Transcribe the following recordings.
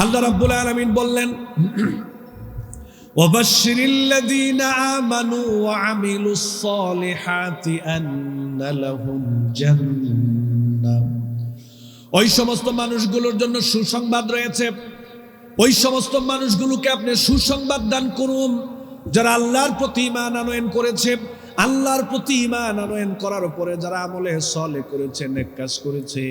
আল্লাহ রাব্বুল আলামিন বললেন, ওয়াবাশশিরিল্লাযীনা আমানু ওয়া আমিলুস সলিহাতি আন্না লাহুম জান্নাহ। ওই সমস্ত মানুষগুলোর জন্য সুসংবাদ রয়েছে। ওই সমস্ত মানুষগুলোকে আপনি সুসংবাদ দান করুন যারা আল্লাহর প্রতি ঈমান আনয়ন করেছে। আল্লাহর প্রতি ঈমান আনয়ন করার পরে যারা আমলে সলেহ করেছে, নেক কাজ করেছে,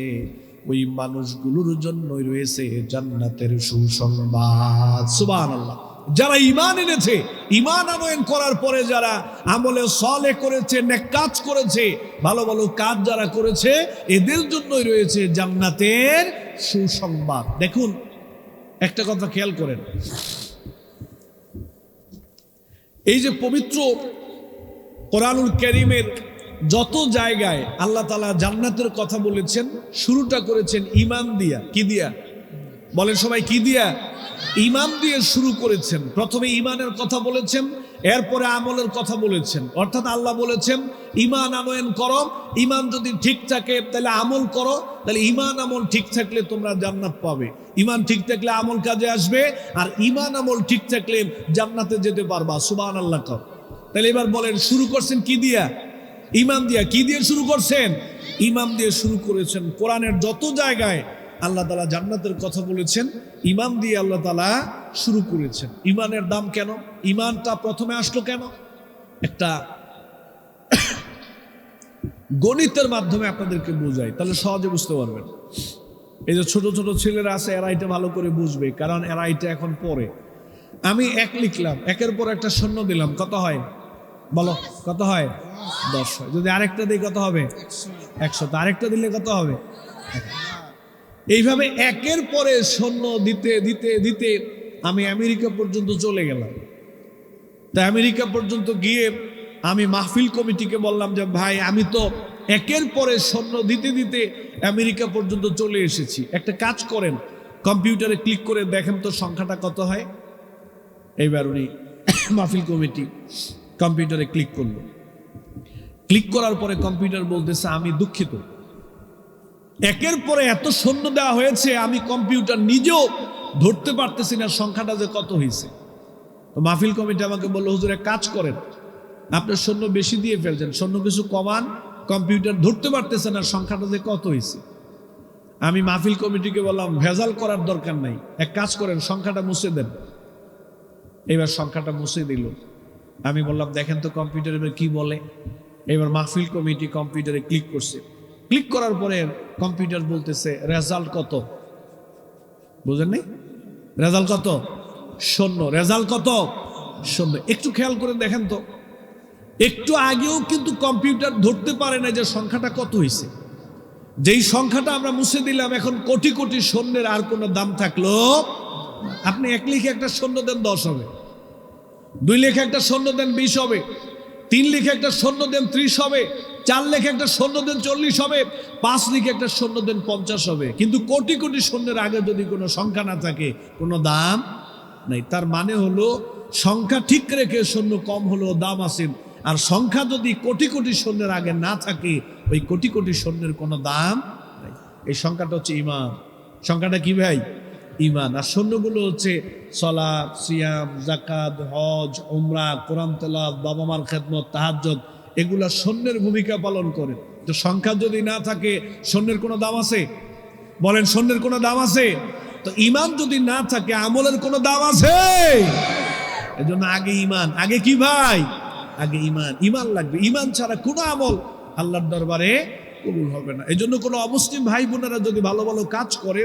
ওই মানুষগুলোর জন্যই রয়েছে জান্নাতের সুসংবাদ। সুবহানাল্লাহ। যারা ঈমান এনেছে, ঈমান আনয়ন করার পরে যারা আমলে সলেহ করেছে, নেক কাজ করেছে, ভালো ভালো কাজ যারা করেছে, এদের জন্যই রয়েছে জান্নাতের সুসংবাদ। দেখুন, একটা কথা খেয়াল করেন, এই যে পবিত্র কোরআনুল কারীমের যত জায়গায় আল্লাহ তাআলা জান্নাতের কথা বলেছেন, শুরুটা করেছেন ঈমান দিয়া। কি দিয়া বলেন সবাই? কি দিয়া? ঈমান দিয়ে শুরু করেছেন। প্রথমে ঈমানের কথা বলেছেন, এরপরে আমলের কথা বলেছেন। অর্থাৎ আল্লাহ বলেছেন ঈমান আনয়ন করো, ঈমান যদি ঠিক থাকে তাহলে আমল করো, তাহলে ঈমান আমল ঠিক থাকলে তোমরা জান্নাত পাবে। ঈমান ঠিক থাকলে আমল কাজে আসবে, আর ঈমান আমল ঠিক থাকলে জান্নাতে যেতে পারবা। সুবহানাল্লাহ। তাহলে এবার বলেন, শুরু করছেন কি দিয়া? ঈমান দিয়া। কি দিয়ে শুরু করছেন? ঈমান দিয়ে শুরু করেছেন। কোরআনের যত জায়গায় আল্লাহ তাআলা জান্নাতের কথা বলেছেন, ঈমান দিয়ে আল্লাহ তাআলা শুরু করেছেন। ঈমানের দাম কেন? ঈমানটা প্রথমে আসলো কেন? একটা গণিতের মাধ্যমে আপনাদেরকে বোঝাই, তাহলে সহজে বুঝতে পারবেন। এই যে ছোট ছোট ছেলেরা আছে, এরা এটা ভালো করে বুঝবে, কারণ এরা এটা এখন পড়ে। আমি 1 লিখলাম, একের পর একটা শূন্য দিলাম, কত হয় বলো? কত হয়? 10 হয়। যদি আরেকটা দিই কত হবে? 100। আরেকটা দিলে কত হবে? এইভাবে একের পরে শূন্য দিতে দিতে দিতে আমি আমেরিকা পর্যন্ত চলে গেলাম। তাই আমেরিকা পর্যন্ত গিয়ে আমি মাহফিল কমিটিকে বললাম যে ভাই, আমি তো একের পরে শূন্য দিতে দিতে আমেরিকা পর্যন্ত চলে এসেছি, একটা কাজ করেন, কম্পিউটারে ক্লিক করে দেখেন তো সংখ্যাটা কত হয়। এইবার উনি মাহফিল কমিটি কম্পিউটারে ক্লিক করলো। ক্লিক করার পরে কম্পিউটার বলতেছে, আমি দুঃখিত, একের পরে এত শূন্য দেওয়া হয়েছে, আমি কম্পিউটার নিজেও ধরতে পারতেছি না সংখ্যাটা যে কত হয়েছে। তো মাহফিল কমিটি আমাকে বললো, হুজুর এক কাজ করেন, আপনার শূন্য বেশি দিয়ে ফেলছেন, শূন্য কিছু কমান, কম্পিউটার ধরতে পারতেছে না সংখ্যাটা যে কত হয়েছে। আমি মাহফিল কমিটিকে বললাম, ভেজাল করার দরকার নাই, এক কাজ করেন, সংখ্যাটা মুছে দেন। এবার সংখ্যাটা মুছে দিল। আমি বললাম, দেখেন তো কম্পিউটার এবার কি বলে। এবার মাহফিল কমিটি কম্পিউটারে ক্লিক করছে। ক্লিক করার পরে কম্পিউটার বলতেছে, রেজাল্ট কত? বুঝেন নাই? রেজাল্ট কত? শূন্য। রেজাল্ট কত? শূন্য। একটু খেয়াল করে দেখেন তো, একটু আগেও কিন্তু কম্পিউটার ধরতে পারে না যে সংখ্যাটা কত হয়েছে। যেই সংখ্যাটা আমরা মুছে দিলাম, এখন কোটি কোটি শূন্যের আর কোনো দাম থাকলো? আপনি 1 লিখে একটা শূন্য দেন 10 হবে, 2 লিখে একটা শূন্য দেন 20 হবে, 3 লিখে একটা শূন্য দেন 30 হবে, 4 লিখে একটা শূন্য দেন 40 হবে, 5 লিখে একটা শূন্য দেন 50 হবে। কিন্তু কোটি কোটি শূন্যের আগে যদি কোনো সংখ্যা না থাকে, কোনো দাম নাই। তার মানে হলো, সংখ্যা ঠিক রেখে শূন্য কম হলেও দাম আছে, আর সংখ্যা যদি কোটি কোটি শূন্যের আগে না থাকে, ওই কোটি কোটি শূন্যের কোনো দাম নাই। এই সংখ্যাটা হচ্ছে ঈমান। সংখ্যাটা কি ভাই? ঈমান। আর শূন্যগুলো হচ্ছে সালাত, সিয়াম, যাকাত, হজ, উমরা, কোরআন তেলাওয়াত, বাবা মার খেদমত, তাহাজ্জুদ, এগুলা শূন্যের ভূমিকা পালন করে। তো সংখ্যা যদি না থাকে, শূন্যের কোনো দাম আছে? বলেন, শূন্যের কোনো দাম আছে? তো ঈমান যদি না থাকে, আমলের কোনো দাম আছে? এজন্য আগে ঈমান। আগে কি ভাই? আগে ঈমান। ঈমান লাগবে। ঈমান ছাড়া কোনো আমল আল্লাহর দরবারে কবুল হবে না। এজন্য কোনো অমুসলিম ভাই বোনেরা যদি ভালো ভালো কাজ করে,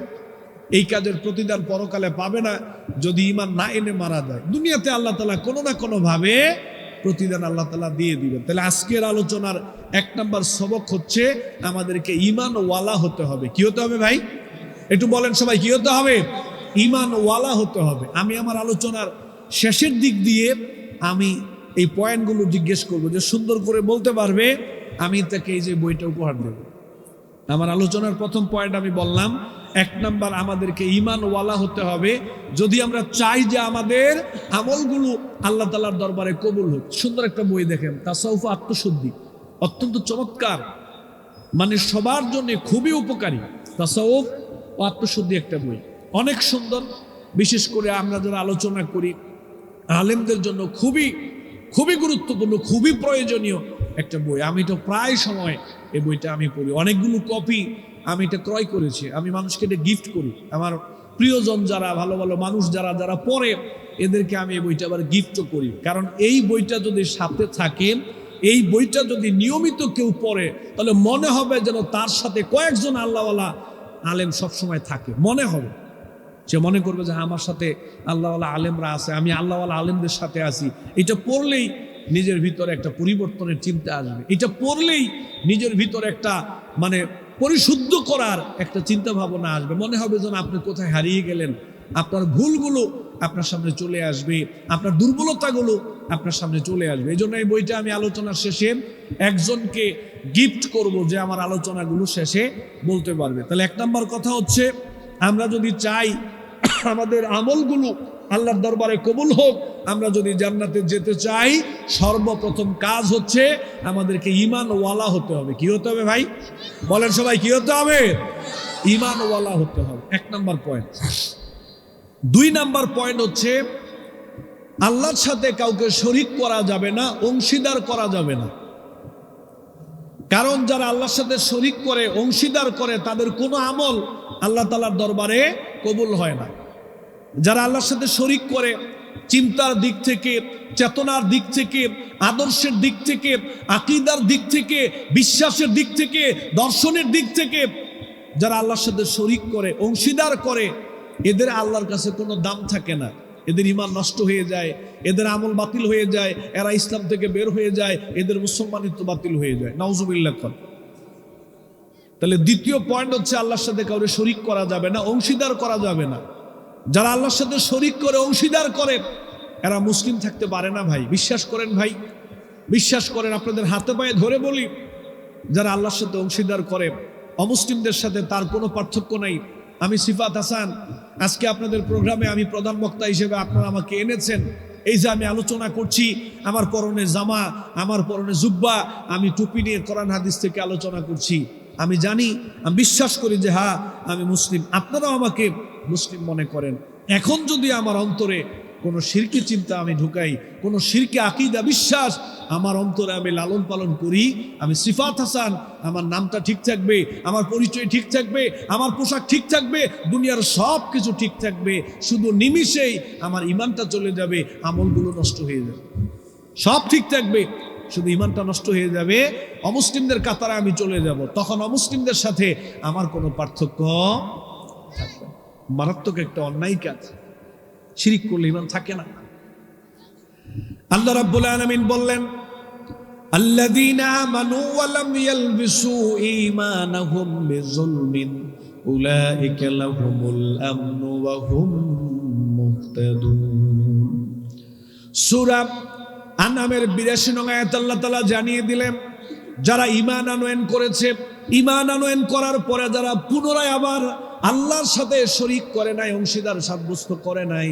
এই কাজের প্রতিদান পরকালে পাবে না যদি ঈমান না এনে মারা যায়। দুনিয়াতে আল্লাহ তাআলা কোনো না কোনো ভাবে প্রতিদান আল্লাহ তাআলা দিয়ে দিবেন। তাহলে আজকের আলোচনার 1 নম্বর সবক হচ্ছে, আমাদেরকে ঈমান ওয়ালা হতে হবে। কি হতে হবে ভাই? একটু বলেন সবাই, কি হতে হবে? ঈমান ওয়ালা হতে হবে। আমি আমার আলোচনার শেষের দিক দিয়ে আমি এই পয়েন্টগুলো জিজ্ঞেস করবো, যে সুন্দর করে বলতে পারবে, আমি তাকে এই যে বইটা উপহার দেব। আমার আলোচনার প্রথম পয়েন্ট আমি বললাম, 1 নম্বর, আমাদেরকে ঈমান ওয়ালা হতে হবে যদি আমরা চাই যে আমাদের আমলগুলো আল্লাহ তাআলার দরবারে কবুল হোক। সুন্দর একটা বই দেখেন, তাসাউফ আত্মশুদ্ধি, অত্যন্ত চমৎকার, মানে সবার জন্য খুবই উপকারী। তাসাউফ ও আত্মশুদ্ধি একটা বই, অনেক সুন্দর। বিশেষ করে আমরা যারা আলোচনা করি আলেমদের জন্য খুবই খুবই গুরুত্বপূর্ণ, খুবই প্রয়োজনীয় একটা বই। আমি তো প্রায় সময় এই বইটা আমি পড়ি, অনেকগুলো কপি আমি এটা ক্রয় করেছি, আমি মানুষকে এটা গিফট করি। আমার প্রিয়জন যারা, ভালো ভালো মানুষ যারা যারা পড়ে, এদেরকে আমি এই বইটা আবার গিফটও করি। কারণ এই বইটা যদি সাথে থাকে, এই বইটা যদি নিয়মিত কেউ পড়ে, তাহলে মনে হবে যেন তার সাথে কয়েকজন আল্লাহওয়ালা আলেম সবসময় থাকে। মনে হবে, সে মনে করবে যে আমার সাথে আল্লাহওয়ালা আলেমরা আছে, আমি আল্লাহওয়ালা আলেমদের সাথে আছি। এটা পড়লেই নিজের ভিতরে একটা পরিবর্তনের চিন্তা আসবে, এটা পড়লেই নিজের ভিতরে একটা মানে পরিশুদ্ধ করার একটা চিন্তা ভাবনা আসবে। মনে হবে যেন আপনি কোথায় হারিয়ে গেলেন, আপনার ভুলগুলো আপনার সামনে চলে আসবে, আপনার দুর্বলতাগুলো আপনার সামনে চলে আসবে। এই জন্য এই বইটা আমি আলোচনার শেষে একজনকে গিফট করব, যে আমার আলোচনাগুলো শেষে বলতে পারবে। তাহলে 1 নম্বর কথা হচ্ছে, আমরা যদি চাই আমাদের আমলগুলো আল্লাহর দরবারে কবুল হোক, আমরা যদি জান্নাতে যেতে চাই, সর্বপ্রথম কাজ হচ্ছে আমাদেরকে ঈমানওয়ালা হতে হবে। কি হতে হবে ভাই? বলেন সবাই, কি হতে হবে? ঈমানওয়ালা হতে হবে, 1 নম্বর পয়েন্ট। 2 নম্বর পয়েন্ট হচ্ছে, আল্লাহর সাথে কাউকে শরীক করা যাবে না, অংশীদার করা যাবে না। কারণ যারা আল্লাহর সাথে শরীক করে, অংশীদার করে, তাদের কোনো আমল আল্লাহ তাআলার দরবারে কবুল হয় না। যারা আল্লাহর সাথে শরীক করে, চিন্তার দিক থেকে, চেতনার দিক থেকে, আদর্শের দিক থেকে, আকীদার দিক থেকে, বিশ্বাসের দিক থেকে, দর্শনের দিক থেকে যারা আল্লাহর সাথে শরীক করে, অংশীদার করে, এদের আল্লাহর কাছে কোনো দাম থাকে না। এদের ঈমান নষ্ট হয়ে যায়, এদের আমল বাতিল হয়ে যায়, এরা ইসলাম থেকে বের হয়ে যায়, এদের মুসলমানিত্ব বাতিল হয়ে যায়। নাউজুবিল্লাহ। তাহলে দ্বিতীয় পয়েন্ট হচ্ছে, আল্লাহর সাথে কাউকে শরীক করা যাবে না, অংশীদার করা যাবে না। যারা আল্লাহর সাথে শরীক করে, অংশীদার করে, এরা মুসলিম থাকতে পারে না ভাই। বিশ্বাস করেন ভাই, বিশ্বাস করেন, আপনাদের হাতে পায়ে ধরে বলি, যারা আল্লাহর সাথে অংশীদার করে, অমুসলিমদের সাথে তার কোনো পার্থক্য নাই। আমি সিফাত হাসান, আজকে আপনাদের প্রোগ্রামে আমি প্রধান বক্তা হিসেবে আপনারা আমাকে এনেছেন। এই যে আমি আলোচনা করছি, আমার পরনে জামা, আমার পরনে জুব্বা, আমি টুপি নিয়ে কোরআন হাদিস থেকে আলোচনা করছি। আমি জানি, আমি বিশ্বাস করি যে হ্যাঁ আমি মুসলিম, আপনারাও আমাকে মুসলিম মনে করেন। এখন যদি আমার অন্তরে কোনো শিরকি চিন্তা আমি ঢুকাই, কোনো শিরকি আকীদা বিশ্বাস আমার অন্তরে আমি লালন পালন করি, আমি সিফাত হাসান, আমার নামটা ঠিক থাকবে, আমার পরিচয় ঠিক থাকবে, আমার পোশাক ঠিক থাকবে, দুনিয়ার সব কিছু ঠিক থাকবে, শুধু নিমিষেই আমার ঈমানটা চলে যাবে, আমলগুলো নষ্ট হয়ে যাবে। সব ঠিক থাকবে, শুধু ঈমানটা নষ্ট হয়ে যাবে, অমুসলিমদের কাতারে আমি চলে যাব। তখন অমুসলিমদের সাথে আমার কোনো পার্থক্য থাকবে না। মারাত্মক একটা অন্যায় কাজ, শিরিক করলে ঈমান থাকে না। আল্লাহ রাব্বুল আলামিন বললেন, আল্লাযীনা আমানু ওয়া লাম ইয়ালবিসু ঈমানাহুম বিযুলমিন উলাইকা লাহুমুল আমনু ওয়া হুম মুহতাদুন। সূরা আনামের 82 নং আয়াত আল্লাহ তাআলা জানিয়ে দিলেন, যারা ঈমান আনয়ন করেছে, ঈমান আনয়ন করার পরে যারা পুনরায় আবার আল্লাহর সাথে শরীক করে নাই, অংশীদার সাব্যস্ত করে নাই,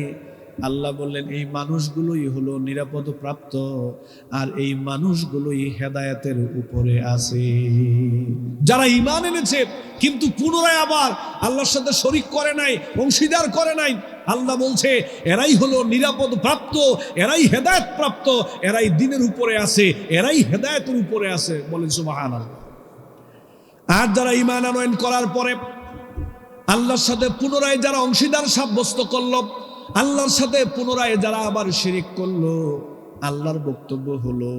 আল্লাহ বললেন এই মানুষগুলোই হলো নিরাপদ প্রাপ্ত, আর এই মানুষগুলোই হেদায়েতের উপরে আছে। যারা ঈমান এনেছে কিন্তু পুনরায় আবার আল্লাহর সাথে শরীক করে নাই, অংশীদার করে নাই, আল্লাহ বলছে এরাই হলো নিরাপদ প্রাপ্ত, এরাই হেদায়েত প্রাপ্ত, এরাই দ্বীনের উপরে আছে, এরাই হেদায়েতের উপরে আছে। বলেন সুবহানাল্লাহ। আর যারা ঈমান আনয়ন করার পরে আল্লাহর সাথে পুনরায় যারা অংশীদার সাব্যস্ত করলো, আল্লাহর সাথে পুনরায় যারা আবার শিরিক করলো, আল্লাহর বক্তব্য হলো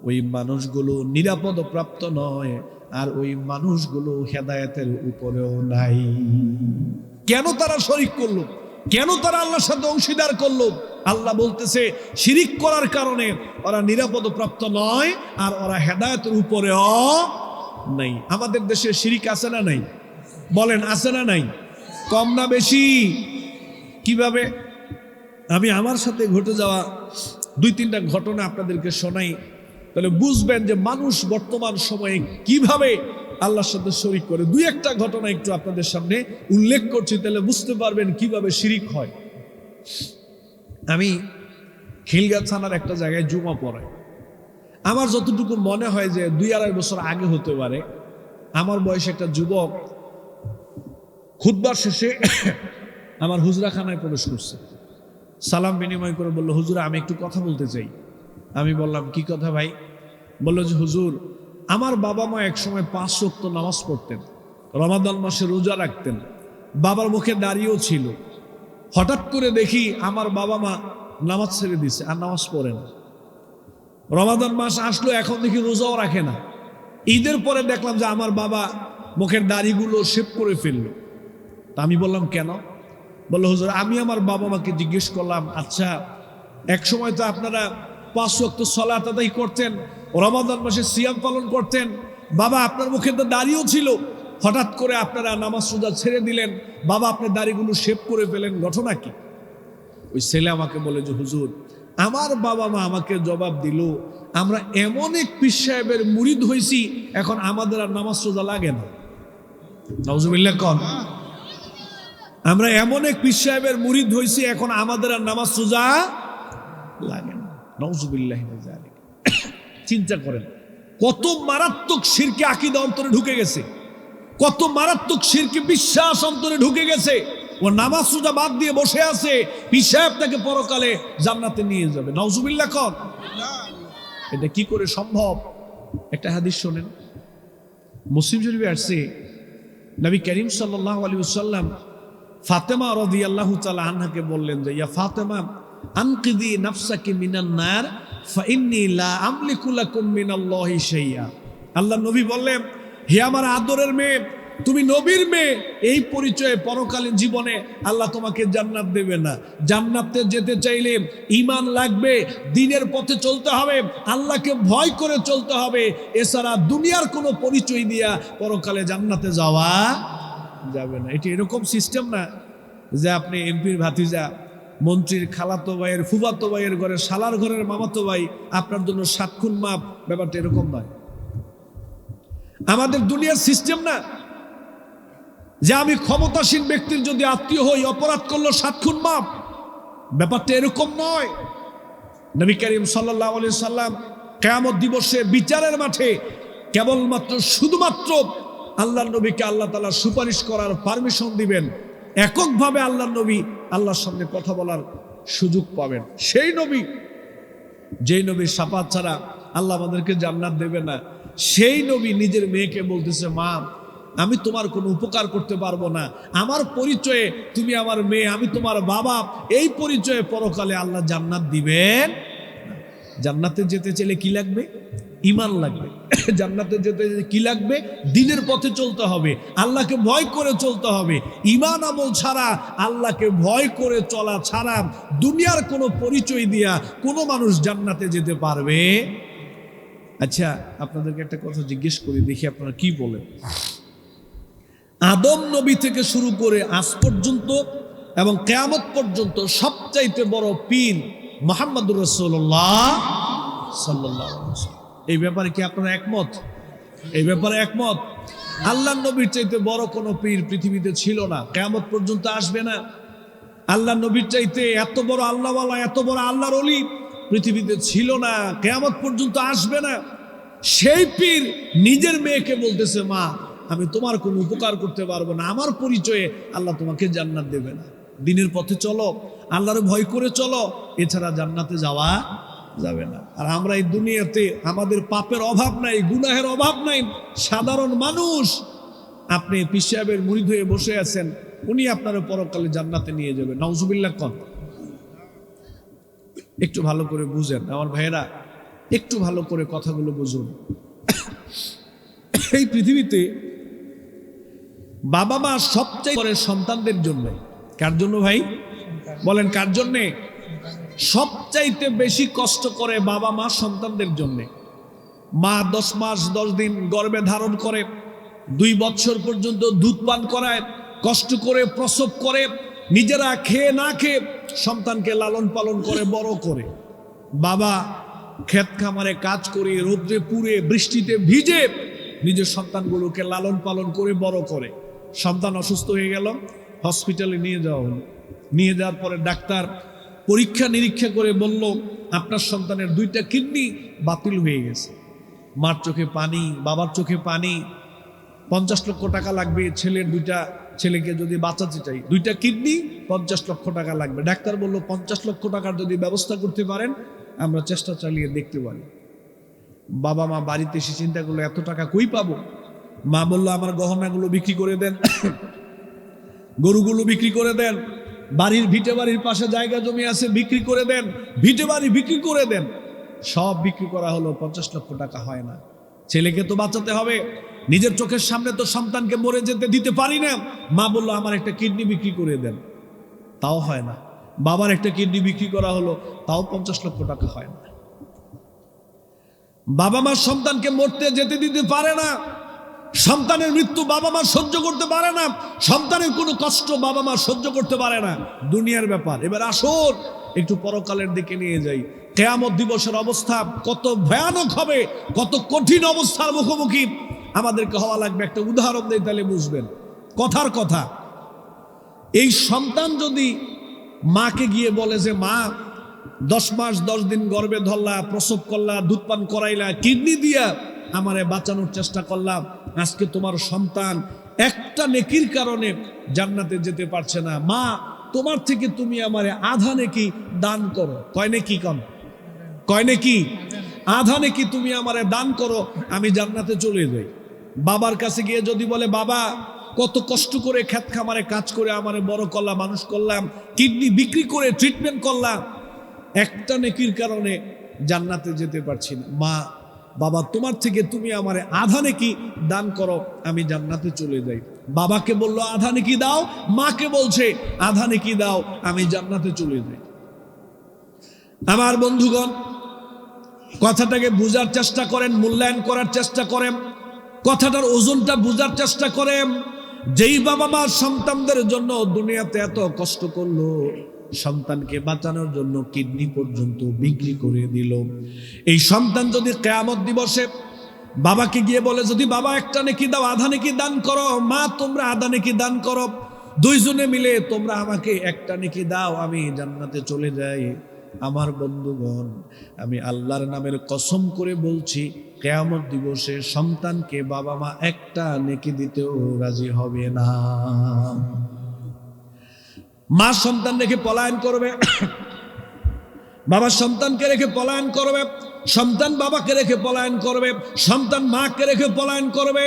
ওই মানুষগুলো নিরাপদ প্রাপ্ত নয়, আর ওই মানুষগুলো হেদায়েতের উপরেও নাই। কেন তারা শরিক করলো? কেন তারা আল্লাহর সাথে অংশীদার করলো? আল্লাহ বলতেছে শিরিক করার কারণে ওরা নিরাপদ প্রাপ্ত নয়, আর ওরা হেদায়েতের উপরেও নাই। আমাদের দেশে শিরিক আছে না নাই? বলেন আছে না নাই? কম না বেশি? কিভাবে? আমি আমার সাথে ঘটে যাওয়া 2-3টা ঘটনা আপনাদেরকে শোনাই, তাহলে বুঝবেন যে মানুষ বর্তমান সময়ে কিভাবে আল্লাহর সাথে শরিক করে। 2-1টা ঘটনা একটু আপনাদের সামনে উল্লেখ করছি, তাহলে বুঝতে পারবেন কিভাবে শিরিক হয়। আমি খিলগাঁ থানার একটা জায়গায় জুমা পড়াই। আমার যতটুকু মনে হয় যে 2-2.5 বছর আগে হতে পারে, আমার বয়সে একটা যুবক খুতবার শেষে আমার হুজরাখানায় প্রবেশ করছে। সালাম বিনিময় করে বলল, হুজুর আমি একটু কথা বলতে চাই। আমি বললাম, কি কথা ভাই? বলল যে, হুজুর আমার বাবা মা একসময় 5 ওয়াক্ত নামাজ পড়তেন, রমাদান মাসে রোজা রাখতেন, বাবার মুখে দাড়িও ছিল। হঠাৎ করে দেখি আমার বাবা মা নামাজ ছেড়ে দিছে, আর নামাজ পড়ে না। রমাদান মাস আসলো, এখন দেখি রোজাও রাখে না। ঈদের পরে দেখলাম যে আমার বাবা মুখের দাড়িগুলো শেভ করে ফেললো। তা আমি বললাম, কেন? বললো, হুজুর আমি আমার বাবা মাকে জিজ্ঞেস করলাম, আচ্ছা এক সময় তো আপনারা 5 ওয়াক্ত সালাত আদায় করতেন, রমাদান মাসে সিয়াম পালন করতেন, বাবা আপনার মুখে তো দাড়িও ছিল, হঠাৎ করে আপনারা নামাজ রোজা ছেড়ে দিলেন, বাবা আপনার দাড়িগুলো শেভ করে ফেলেন, ঘটনা কি? ওই ছেলে আমাকে বলে যে, হুজুর আমার বাবা মা আমাকে জবাব দিল, আমরা এমন এক পীর সাহেবের মুরিদ হয়েছি, এখন আমাদের আর নামাজ রোজা লাগে না। নাউজুবিল্লাহ কোন? আমরা এমন এক পীর সাহেবের মুরিদ হয়েছি, এখন আমাদের আর নামাজ রোজা লাগে না। নাউজুবিল্লাহ। চিন্তা করেন কত মারাত্মক শিরকে আকীদা অন্তরে ঢুকে গেছে, কত মারাত্মক শিরকে বিশ্বাস অন্তরে ঢুকে গেছে। ও নামাজ রোজা বাদ দিয়ে বসে আছে, পীর সাহেব তাকে পরকালে জান্নাতে নিয়ে যাবে। নাউজুবিল্লাহ কোন? এটা কি করে সম্ভব? একটা হাদিস শোনেন, মুসলিম শরীফে আসছে, নবী করিম সাল্লাল্লাহু আলাইহি ওয়াসাল্লাম ফাতেমা রাদিয়াল্লাহু তাআলা আনহাকে বললেন যে, ইয়া ফাতেমা আনকিদি নাফসাকি মিনান নার ফাইন্নী লা আমলিকু লাকুম মিনাল্লাহি শাইআ। আল্লাহ নবী বললেন, হে আমার আদরের মেয়ে, তুমি নবীর মেয়ে, এই পরিচয়ে পরকালীন জীবনে আল্লাহ তোমাকে জান্নাত দেবে না। জান্নাতে যেতে চাইলে ঈমান লাগবে, দ্বীনের পথে চলতে হবে, আল্লাহকে ভয় করে চলতে হবে। এছাড়া দুনিয়ার কোনো পরিচয় দিয়া পরকালে জান্নাতে যাওয়া যাবে না। এটি এরকম সিস্টেম না যে আপনি এমপির ভাতিজা, মন্ত্রীর খালাতো ভাইয়ের ফুফাতো ভাইয়ের ঘরে শালার ঘরের মামাতো ভাই, আপনার জন্য 7 খুন মাপ। ব্যাপারটা এরকম নয়। আমাদের দুনিয়ার সিস্টেম না যে আমি ক্ষমতাসীন ব্যক্তির যদি আত্মীয় হই, অপরাধ করলো 7 খুন মাপ। ব্যাপারটা এরকম নয়। নবী করিম সাল্লাল্লাহু আলাইহি সাল্লাম কিয়ামত দিবসে বিচারের মাঠে কেবলমাত্র শুধুমাত্র আল্লাহর নবীকে আল্লাহ তাআলা সুপারিশ করার পারমিশন দিবেন। এককভাবে আল্লাহর নবী আল্লাহর সামনে কথা বলার সুযোগ পাবেন। সেই নবী, যেই নবীর শাফাত ছাড়া আল্লাহ আমাদেরকে জান্নাত দেবে না, সেই নবী নিজের মেয়েকে বলতেছে, মা আমি তোমার কোনো উপকার করতে পারবো না, আমার পরিচয়ে তুমি আমার মেয়ে, আমি তোমার বাবা, এই পরিচয়ে পরকালে আল্লাহ জান্নাত দিবেন। জান্নাতে যেতে চাইলে কি লাগবে? ঈমান লাগবে। জান্নাতে যেতে কি লাগবে? দ্বীনের পথে চলতে হবে, আল্লাহকে ভয় করে চলতে হবে। ঈমান আমল ছাড়া, আল্লাহকে ভয় করে চলা ছাড়া দুনিয়ার কোনো পরিচয় দিয়া কোনো মানুষ জান্নাতে যেতে পারবে? আচ্ছা আপনাদেরকে একটা কথা জিজ্ঞেস করি, দেখি আপনারা কি বলেন। আদম নবী থেকে শুরু করে আজ পর্যন্ত এবং কিয়ামত পর্যন্ত সবচাইতে বড় পীর মুহাম্মদুর রাসূলুল্লাহ সাল্লাল্লাহু আলাইহি ওয়াসাল্লাম। এই ব্যাপারে কি আপনারা একমত? এই ব্যাপারে একমত? আল্লাহর নবীর চাইতে বড় কোনো পীর পৃথিবীতে ছিল না, কিয়ামত পর্যন্ত আসবে না। আল্লাহর নবীর চাইতে এত বড় আল্লাহওয়ালা, এত বড় আল্লাহর ওলি পৃথিবীতে ছিল না, কিয়ামত পর্যন্ত আসবে না। সেই পীর নিজের মেয়েকে বলতেছে, মা আমি তোমার কোনো উপকার করতে পারবো না, আমার পরিচয়ে আল্লাহ তোমাকে জান্নাত দেবে না। দ্বীনের পথে চলো, আল্লাহর ভয় করে চলো, এছাড়া জান্নাতে যাওয়া যাবে না। আর আমরা এই দুনিয়াতে আমাদের পাপের অভাব নাই, গুনাহের অভাব নাই, সাধারণ মানুষ। আপনি পীর সাহেবের মুরিদ হয়ে বসে আছেন, উনি আপনার পরকালে জান্নাতে নিয়ে যাবেন। নাউজুবিল্লাহ কোন? একটু ভালো করে বুঝেন আমার ভাইয়েরা, একটু ভালো করে কথাগুলো বুঝুন। এই পৃথিবীতে বাবা মা সবচেয়ে করে সন্তানদের জন্য। কার জন্য ভাই বলেন? কার জন্যে? সবচাইতে বেশি কষ্ট করে বাবা মা সন্তানদের জন্য। মা 10 মাস 10 দিন গর্ভে ধারণ করে, 2 বছর পর্যন্ত দুধ পান করায়, কষ্ট করে প্রসব করে, নিজেরা খেয়ে না খেয়ে সন্তানকে লালন পালন করে বড় করে। বাবা ক্ষেত খামারে কাজ করে, রোদ্রে পুড়ে, বৃষ্টিতে ভিজে নিজের সন্তানগুলোকে লালন পালন করে বড় করে। সন্তান অসুস্থ হয়ে গেল, হসপিটালে নিয়ে যাওয়া হলো। নিয়ে যাওয়ার পরে ডাক্তার পরীক্ষা নিরীক্ষা করে বলল, আপনার সন্তানের 2টা কিডনি বাতিল হয়ে গেছে। মার চোখে পানি, বাবার চোখে পানি। 50 লক্ষ টাকা লাগবে ছেলের 2টা ছেলেকে যদি বাঁচাতে চাই, 2টা কিডনি 50 লক্ষ টাকা লাগবে। ডাক্তার বলল 50 লক্ষ টাকার যদি ব্যবস্থা করতে পারেন আমরা চেষ্টা চালিয়ে দেখতে পারি। বাবা মা বাড়িতে এসে চিন্তা করলো এত টাকা কই পাবো। মা বলল আমার গহনাগুলো বিক্রি করে দেন, গরুগুলো বিক্রি করে দেন, বাড়ির ভিটে বাড়ির পাশে জায়গা জমি আছে বিক্রি করে দেন, ভিটে বাড়ি বিক্রি করে দেন। সব বিক্রি করা হলো, 50 লক্ষ টাকা হয় না। ছেলেকে তো বাঁচাতে হবে, নিজের চোখের সামনে তো সন্তানকে মরে যেতে দিতে পারি না। মা বলল আমার একটা কিডনি বিক্রি করে দেন, তাও হয় না। বাবার একটা কিডনি বিক্রি করা হলো, তাও 50 লক্ষ টাকা হয় না। বাবা মা সন্তানকে মরতে যেতে দিতে পারে না। সন্তানের মৃত্যু বাবা মা সহ্য করতে পারে না, সন্তানের কোনো কষ্ট বাবা মা সহ্য করতে পারে না। দুনিয়ার ব্যাপার। এবার আসুন একটু পরকালের দিকে নিয়ে যাই। কিয়ামত দিবসের অবস্থা কত ভয়ানক হবে, কত কঠিন অবস্থার মুখোমুখি আমাদেরকে হওয়া লাগবে। একটা উদাহরণ দেই তাহলে বুঝবেন। কথার কথা, এই সন্তান যদি মাকে গিয়ে বলে যে মা 10 মাস 10 দিন গর্ভে ধরলা, প্রসব করলা, দুধ পান করাইলা, কিডনি দিয়া আমারে বাঁচানোর চেষ্টা করলাম, আজকে তোমার সন্তান একটা নেকির কারণে জান্নাতে যেতে পারছে না, মা তোমার থেকে তুমি আমারে আধা নেকি দান করো। কয় নেকি? কয় নেকি? আধা নেকি তুমি আমারে দান করো, আমি জান্নাতে চলে যাই। বাবার কাছে গিয়ে যদি বলে বাবা কত কষ্ট করে খেত খামারে কাজ করে আমারে বড় করলাম, মানুষ করলাম, কিডনি বিক্রি করে ট্রিটমেন্ট করলাম, একটা নেকির কারণে জান্নাতে যেতে পারছি না, মা বাবা তোমার থেকে তুমি আমারে আধা নেকি দান করো, আমি জান্নাতে চলে যাই। বাবাকে বললো আধা নেকি দাও, মাকে বলছে আধা নেকি দাও, আমি জান্নাতে চলে যাই। আমার বন্ধুগণ, কথাটাকে বুঝার চেষ্টা করেন, মূল্যায়ন করার চেষ্টা করেন, কথাটার ওজনটা বুঝার চেষ্টা করেন। যেই বাবা মা সন্তানদের জন্য দুনিয়াতে এত কষ্ট করলো, সন্তানকে বাঁচানোর জন্য কিডনি পর্যন্ত বিক্রি করে দিল, এই সন্তান যদি কিয়ামত দিবসে বাবাকে গিয়ে বলে যদি বাবা একটা নেকি দাও, আধা নেকি দান করো, মা তোমরা আধা নেকি দান করো, দুইজনে মিলে তোমরা আমাকে একটা নেকি দাও, আমি জান্নাতে চলে যাই। আমার বন্ধুগণ, আমি আল্লাহর নামের কসম করে বলছি, কিয়ামত দিবসে সন্তানকে বাবা মা একটা নেকি দিতেও রাজি হবে না। মা সন্তান রেখে পলায়ন করবে, বাবা সন্তানকে রেখে পলায়ন করবে, সন্তান বাবাকে রেখে পলায়ন করবে, সন্তান মাকে রেখে পলায়ন করবে,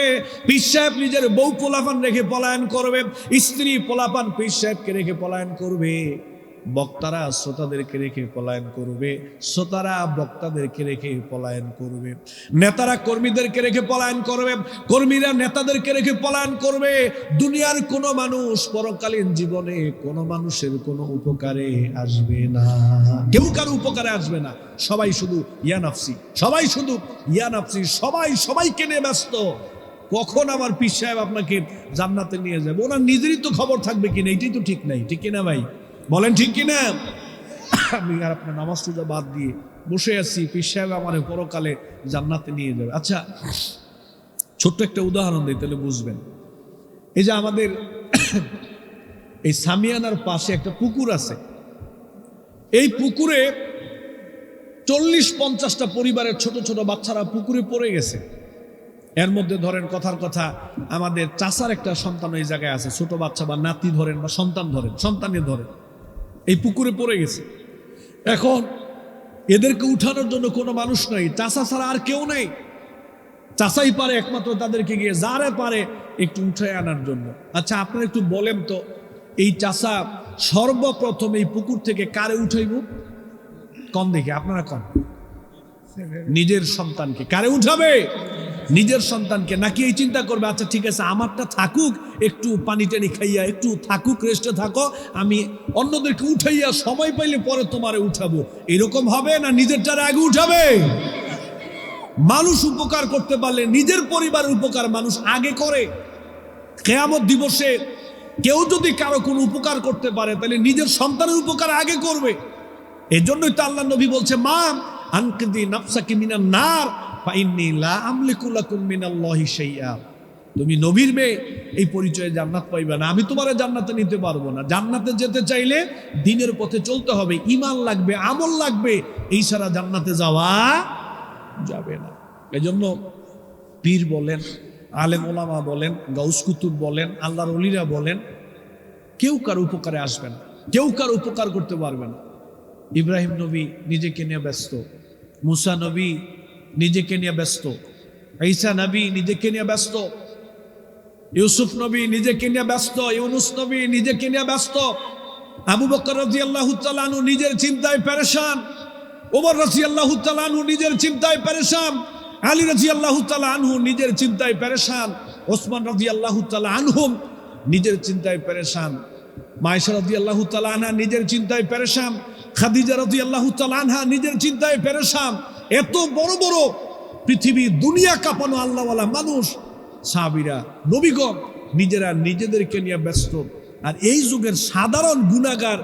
পীর সাহেব নিজের বউ পোলাপান রেখে পলায়ন করবে, স্ত্রী পোলাপান পীর সাহেবকে রেখে পলায়ন করবে, বক্তারা শ্রোতাদেরকে রেখে পলায়ন করবে, শ্রোতারা বক্তাদেরকে রেখে পলায়ন করবে, নেতারা কর্মীদেরকে রেখে পলায়ন করবে, কর্মীরা নেতাদেরকে রেখে পলায়ন করবে। দুনিয়ার কোনো মানুষ পরকালীন জীবনে কোনো মানুষের কোনো উপকারে আসবে না, কেউ কারো উপকারে আসবে না। সবাই শুধু ইয়া নাফসি, সবাই শুধু ইয়া নাফসি, সবাই সবাইকে নিয়ে ব্যস্ত। কখন আমার পীর সাহেব আপনাকে জান্নাতে নিয়ে যাবে, ওনার নিজেরই তো খবর থাকবে কিনা, এটাই তো ঠিক নাই। ঠিক কিনা ভাই বলেন? ঠিক কিনা? আমি আর আপনার নামাজ রোজা বাদ দিয়ে বসে আছি, পীর সাহেব আমার পরকালে জান্নাতে নিয়ে যাবে। আচ্ছা, ছোট্ট একটা উদাহরণ দিই তাহলে বুঝবেন। এই যে আমাদের এই সামিয়ানার পাশে একটা পুকুর আছে, এই পুকুরে 40-50টা পরিবারের ছোট ছোট বাচ্চারা পুকুরে পড়ে গেছে। এর মধ্যে ধরেন কথার কথা আমাদের চাচার একটা সন্তান এই জায়গায় আছে, ছোট বাচ্চা বা নাতি ধরেন বা সন্তান ধরেন, সন্তানে ধরেন, এই পুকুরে পড়ে গেছে। এখন এদেরকে উঠানোর জন্য কোনো মানুষ নাই, চাচা ছাড়া আর কেউ নেই। চাচাই পারে একমাত্র তাদেরকে গিয়ে যারে পারে একটু উঠে আনার জন্য। আচ্ছা আপনারা একটু বলেন তো, এই চাচা সর্বপ্রথম এই পুকুর থেকে কারে উঠাইব? কম দেখি আপনারা কম। নিজের সন্তানকে। কারে উঠাবে? নিজের সন্তানকে। নাকি এই চিন্তা করবে আচ্ছা ঠিক আছে আমারটা থাকুক, একটু পানি টানি খাইয়া একটু থাকুক, রেস্টে থাকো, আমি অন্যদেরকে উঠাইয়া সময় পাইলে পরে তোমারে উঠাবো, এরকম হবে? না নিজেরটারে আগে উঠাবে? মানুষ উপকার করতে পারলে নিজের পরিবারের উপকার মানুষ আগে করে। কিয়ামত দিবসে কেউ যদি কারো কোনো উপকার করতে পারে তাহলে নিজের সন্তানের উপকার আগে করবে। এজন্যই তো আল্লাহ নবী বলছে মা আনকিদি নাফসাকি মিনান নার ফাইন্নী লা আমলিকু লাকুম মিনাল্লাহি শাইআ। তুমি নবীর মেয়ে, এই পরিচয়ে জান্নাত পাইবে না, আমি তোমারে জান্নাতে নিতে পারবো না। জান্নাতে যেতে চাইলে দ্বীনের পথে চলতে হবে, ঈমান লাগবে, আমল লাগবে, এই ছাড়া জান্নাতে যাওয়া যাবে না। এজন্য পীর বলেন আলেম ওলামা বলেন, গাউস কুতুব বলেন, আল্লাহর ওলিরা বলেন, কেউ কারো উপকারে আসবে না, কেউ কারো উপকার করতে পারবে না। ইব্রাহিম নবী নিজেকে নিয়ে ব্যস্ত, মুসা নবী নিজেকে নিয়ে ব্যস্ত, ঈসা নবী নিজেকে নিয়ে ব্যস্ত, ইউসুফ নবী নিজেকে নিয়ে ব্যস্ত, ইউনুস নবী নিজেকে নিয়ে ব্যস্ত, আবু বকর রাদিয়াল্লাহু তাআলা আনহু নিজের চিন্তায় পেরেশান, ওমর রাদিয়াল্লাহু তাআলা আনহু নিজের চিন্তায় পেরেশান, আলী রাদিয়াল্লাহু তাআলা আনহু নিজের চিন্তায় পেরেশান, ওসমান রাদিয়াল্লাহু তাআলা আনহুম নিজের চিন্তায় পেরেশান, মায়েশা রাদিয়াল্লাহু তাআলা আনহা নিজের চিন্তায় পেরেশান, খাদিজা রাদিয়াল্লাহু তাআলা আনহা নিজের চিন্তায় পেরেশান। এত বড় বড় পৃথিবী দুনিয়া কাঁপানো আল্লাহওয়ালা মানুষ, সাহাবীরা, নবীগণ নিজেরা নিজেদেরকে নিয়ে ব্যস্ত। আর এই যুগের সাধারণ গুনাহগার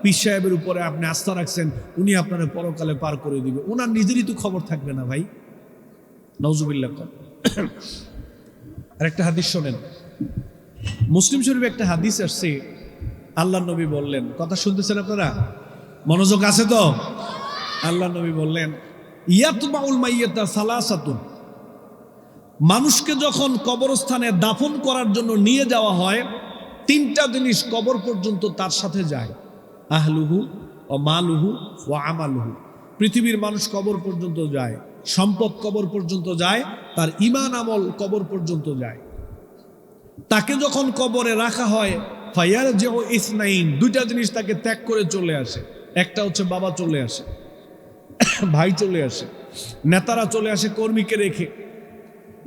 পীর সাহেবের উপরে আপনি আস্থা রাখছেন, উনি আপনারা পরকালে পার করে দিবে, ওনার নিজেরই তো খবর থাকবে না ভাই। নাউজুবিল্লাহ। আর একটা হাদিস শোনেন, মুসলিম শরীফে একটা হাদিস আসছে, আল্লাহ নবী বললেন, কথা শুনতেছেন আপনারা, মনোযোগ আছে তো? আল্লাহ নবী বললেন, ইয়াতবাউল মাইয়াতা সালাসাতুন, মানুষকে যখন কবরস্থানে দাফন করার জন্য নিয়ে যাওয়া হয়, তিনটা জিনিস কবর পর্যন্ত তার সাথে যায়, আহলুহু ও মালুহু ও আমালুহু। পৃথিবীর মানুষ কবর পর্যন্ত যায়, সম্পদ কবর পর্যন্ত যায়, তার ঈমান আমল কবর পর্যন্ত যায়। তাকে যখন কবরে রাখা হয়, ফায়ারজিউ ইসনাইন, দুইটা জিনিস তাকে ত্যাগ করে চলে আসে। একটা হচ্ছে বাবা চলে আসে, ভাই চলে আসে, নেতারা চলে আসে কর্মীকে রেখে,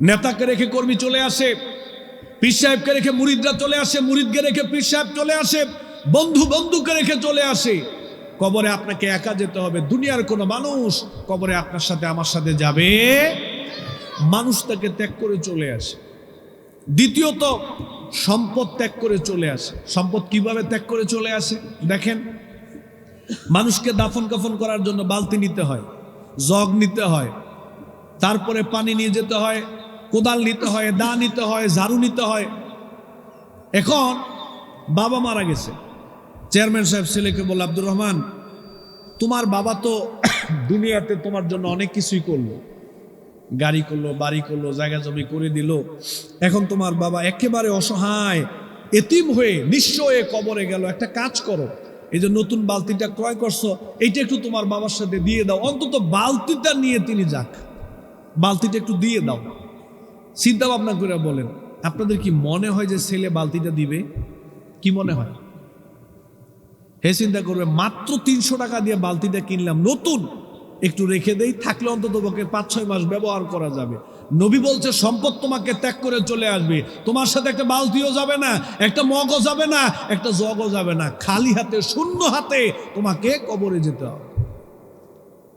নেতাকে রেখে কর্মী চলে আসে, পীর সাহেবকে রেখে মুরিদরা চলে আসে, মুরিদকে রেখে পীর সাহেব চলে আসে, বন্ধু বন্ধুকে রেখে চলে আসে। কবরে আপনাকে একা যেতে হবে, দুনিয়ার কোনো মানুষ কবরে আপনার সাথে আমার সাথে যাবে? মানুষ তাকে ত্যাগ করে চলে আসে। দ্বিতীয়ত, সম্পদ ত্যাগ করে চলে আসে। সম্পদ কিভাবে ত্যাগ করে চলে আসে দেখেন, মানুষকে দাফন কাফন করার জন্য বালতি নিতে হয়, জগ নিতে হয়, তারপরে পানি নিয়ে যেতে হয়, কোদাল নিতে হয়, দা নিতে হয়, ঝাড়ু নিতে হয়। এখন বাবা মারা গেছে, চেয়ারম্যান সাহেব ছেলেকে বলল, আব্দুর রহমান, তোমার বাবা তো দুনিয়াতে তোমার জন্য অনেক কিছুই করলো, গাড়ি করলো, বাড়ি করলো, জায়গা জমি করে দিল, এখন তোমার বাবা একেবারে অসহায় এতিম হয়ে নিঃস্ব হয়ে কবরে গেল, একটা কাজ করো, এই যে নতুন বালতিটা ক্রয় করছো, এইটা একটু তোমার বাবার সাথে দিয়ে দাও, অন্তত বালতিটা নিয়ে তিনি যাক, বালতিটা একটু দিয়ে দাও। চিন্তা ভাবনা করে বলেন, আপনাদের কি মনে হয় যে ছেলে বালতিটা দিবে? কি মনে হয়? হে চিন্তা করবে, মাত্র 300 টাকা দিয়ে বালতিটা কিনলাম নতুন, একটু রেখে দেই, থাকলে অন্তত পক্ষে 5-6 মাস ব্যবহার করা যাবে। নবী বলছে, সম্পদ তোমাকে ত্যাগ করে চলে আসবে, তোমার সাথে একটা বালতিও যাবে না, একটা মগও যাবে না, একটা জগও যাবে না, খালি হাতে, শূন্য হাতে তোমাকে কবরে যেতে হবে।